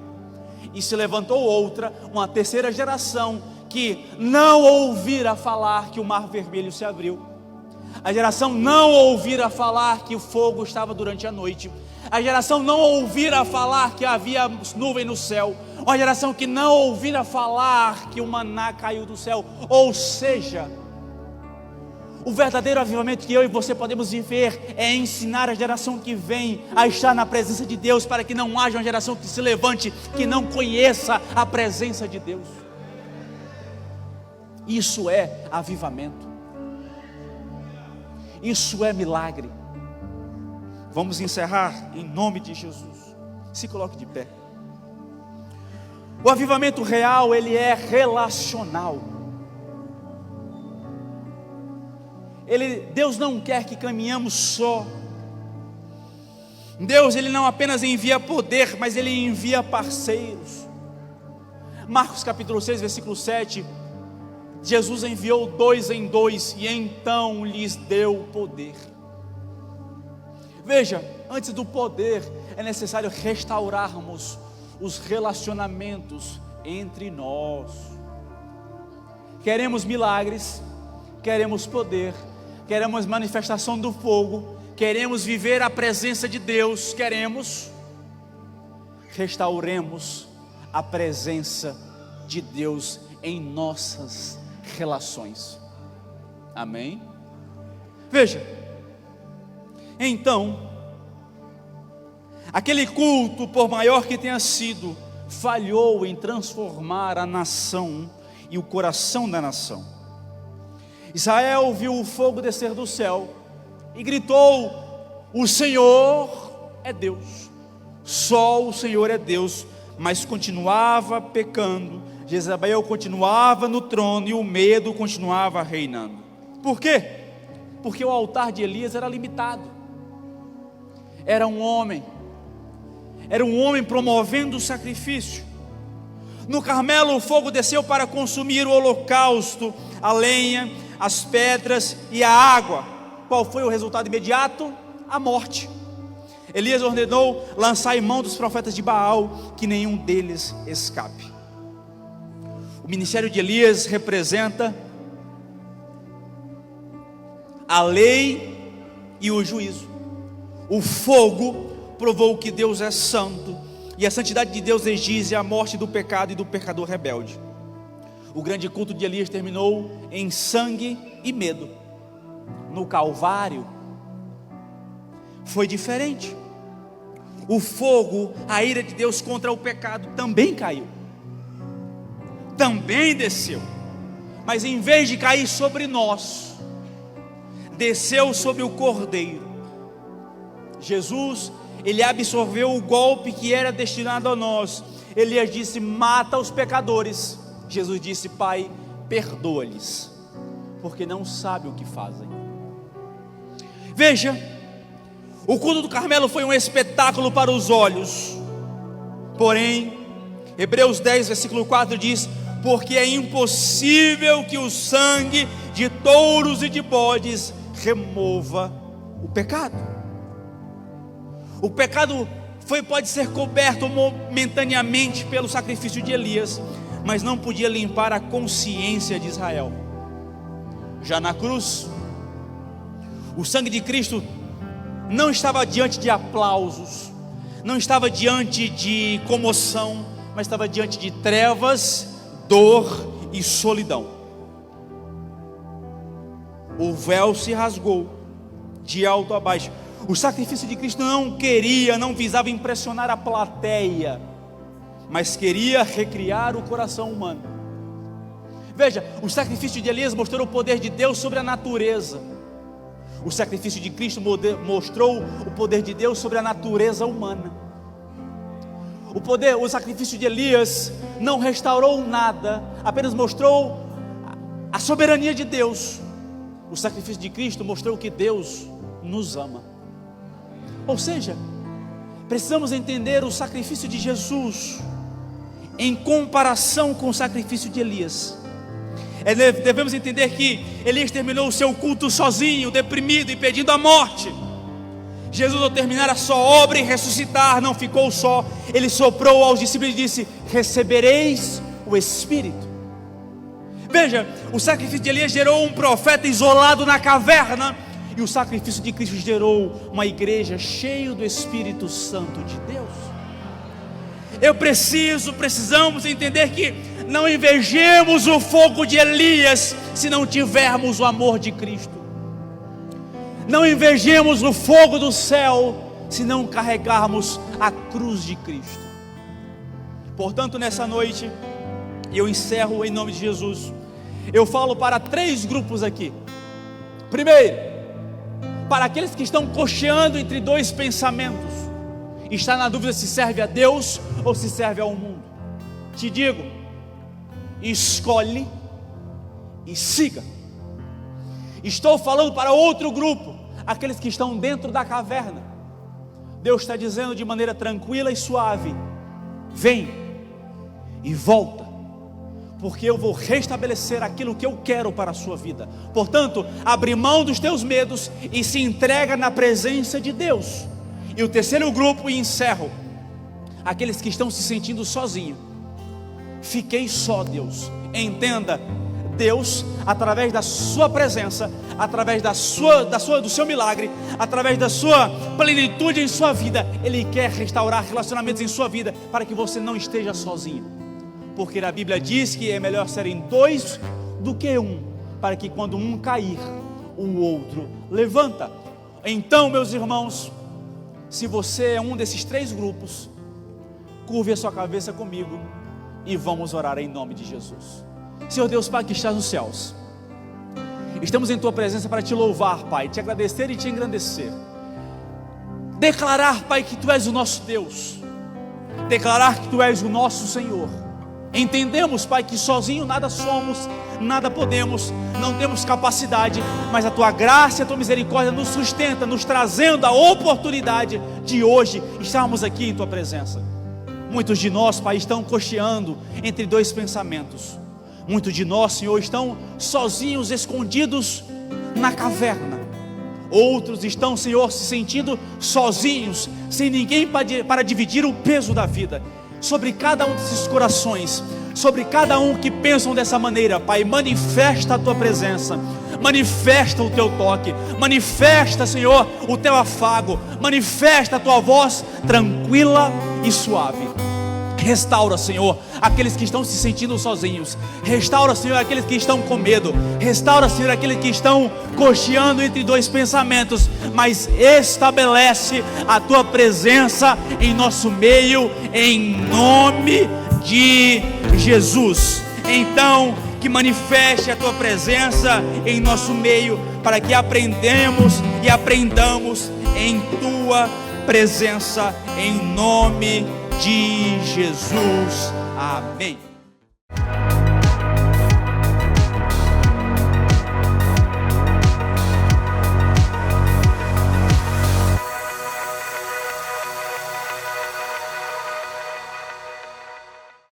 e se levantou outra, uma terceira geração, que não ouvira falar que o mar vermelho se abriu. A geração não ouvira falar que o fogo estava durante a noite. A geração não ouvira falar que havia nuvem no céu. Uma geração que não ouvira falar que o maná caiu do céu. Ou seja, o verdadeiro avivamento que eu e você podemos viver é ensinar a geração que vem a estar na presença de Deus, para que não haja uma geração que se levante, que não conheça a presença de Deus. Isso é avivamento. Isso é milagre. Vamos encerrar em nome de Jesus. Se coloque de pé. O avivamento real, ele é relacional. Deus não quer que caminhamos só. Deus, ele não apenas envia poder, mas ele envia parceiros. Marcos capítulo 6, versículo 7, Jesus enviou 2 em 2 e então lhes deu poder. Veja, antes do poder é necessário restaurarmos os relacionamentos entre nós. Queremos milagres, queremos poder, queremos manifestação do fogo, queremos viver a presença de Deus, restauremos a presença de Deus em nossas relações. Amém? Veja, então, Aquele culto, por maior que tenha sido, falhou em transformar a nação e o coração da nação. Israel viu o fogo descer do céu e gritou: o Senhor é Deus, só o Senhor é Deus. Mas continuava pecando, Jezabel continuava no trono e o medo continuava reinando. Por quê? Porque o altar de Elias era limitado. Era um homem promovendo o sacrifício. No Carmelo o fogo desceu para consumir o holocausto, a lenha, as pedras e a água. Qual foi o resultado imediato? A morte. Elias ordenou lançar em mão dos profetas de Baal, que nenhum deles escape. O ministério de Elias representa a lei e o juízo. O fogo provou que Deus é santo, e a santidade de Deus exige a morte do pecado e do pecador rebelde. O grande culto de Elias terminou em sangue e medo. No Calvário foi diferente. O fogo, a ira de Deus contra o pecado também caiu, também desceu, mas em vez de cair sobre nós, desceu sobre o Cordeiro. Jesus, ele absorveu o golpe que era destinado a nós. Elias disse: mata os pecadores. Jesus disse: Pai, perdoa-lhes, porque não sabem o que fazem. Veja, o culto do Carmelo foi um espetáculo para os olhos, porém, Hebreus 10, versículo 4 diz: porque é impossível que o sangue de touros e de bodes remova o pecado. O pecado pode ser coberto momentaneamente pelo sacrifício de Elias, mas não podia limpar a consciência de Israel. Já na cruz, o sangue de Cristo não estava diante de aplausos, não estava diante de comoção, mas estava diante de trevas, dor e solidão. O véu se rasgou de alto a baixo. O sacrifício de Cristo não visava impressionar a plateia, mas queria recriar o coração humano. Veja, o sacrifício de Elias mostrou o poder de Deus sobre a natureza. O sacrifício de Cristo mostrou o poder de Deus sobre a natureza humana. O sacrifício de Elias não restaurou nada, apenas mostrou a soberania de Deus. O sacrifício de Cristo mostrou que Deus nos ama. Ou seja, precisamos entender o sacrifício de Jesus em comparação com o sacrifício de Elias. Devemos entender que Elias terminou o seu culto sozinho, deprimido e pedindo a morte. Jesus, ao terminar a sua obra e ressuscitar, não ficou só. Ele soprou aos discípulos e disse: recebereis o Espírito. Veja, o sacrifício de Elias gerou um profeta isolado na caverna, e o sacrifício de Cristo gerou uma igreja cheia do Espírito Santo de Deus. Precisamos entender que não invejemos o fogo de Elias se não tivermos o amor de Cristo. Não invejemos o fogo do céu se não carregarmos a cruz de Cristo. Portanto, nessa noite, eu encerro em nome de Jesus. Eu falo para 3 grupos aqui. Primeiro, para aqueles que estão cocheando entre 2 pensamentos, está na dúvida se serve a Deus ou se serve ao mundo. Te digo, escolhe e siga. Estou falando para outro grupo, aqueles que estão dentro da caverna. Deus está dizendo de maneira tranquila e suave: vem e volta, porque eu vou restabelecer aquilo que eu quero para a sua vida. Portanto, abre mão dos teus medos e se entrega na presença de Deus. E o terceiro grupo, e encerro, aqueles que estão se sentindo sozinhos. Fiquei só, Deus. Entenda, Deus, através da sua presença, através do seu milagre, através da sua plenitude em sua vida, Ele quer restaurar relacionamentos em sua vida, para que você não esteja sozinho. Porque a Bíblia diz que é melhor serem 2 do que 1, para que quando um cair, o outro levanta. Então, meus irmãos, Se você é um desses 3 grupos, curve a sua cabeça comigo e vamos orar em nome de Jesus. Senhor Deus, Pai que estás nos céus, estamos em Tua presença para Te louvar, Pai, Te agradecer e Te engrandecer. Declarar, Pai, que Tu és o nosso Deus, declarar que Tu és o nosso Senhor. Entendemos, Pai, que sozinho nada somos, nada podemos, não temos capacidade, mas a Tua graça e a Tua misericórdia nos sustenta, nos trazendo a oportunidade de hoje estarmos aqui em Tua presença. Muitos de nós, Pai, estão cocheando entre 2 pensamentos. Muitos de nós, Senhor, estão sozinhos, escondidos na caverna. Outros estão, Senhor, se sentindo sozinhos, sem ninguém para dividir o peso da vida. Sobre cada um desses corações, sobre cada um que pensam dessa maneira, Pai, manifesta a Tua presença, manifesta o Teu toque, manifesta, Senhor, o Teu afago, manifesta a Tua voz tranquila e suave. Restaura, Senhor, aqueles que estão se sentindo sozinhos. Restaura, Senhor, aqueles que estão com medo. Restaura, Senhor, aqueles que estão cocheando entre 2 pensamentos. Mas estabelece a Tua presença em nosso meio, em nome de Jesus. Então, que manifeste a Tua presença em nosso meio, para que aprendamos e aprendamos em Tua presença, em nome de Jesus. Amém.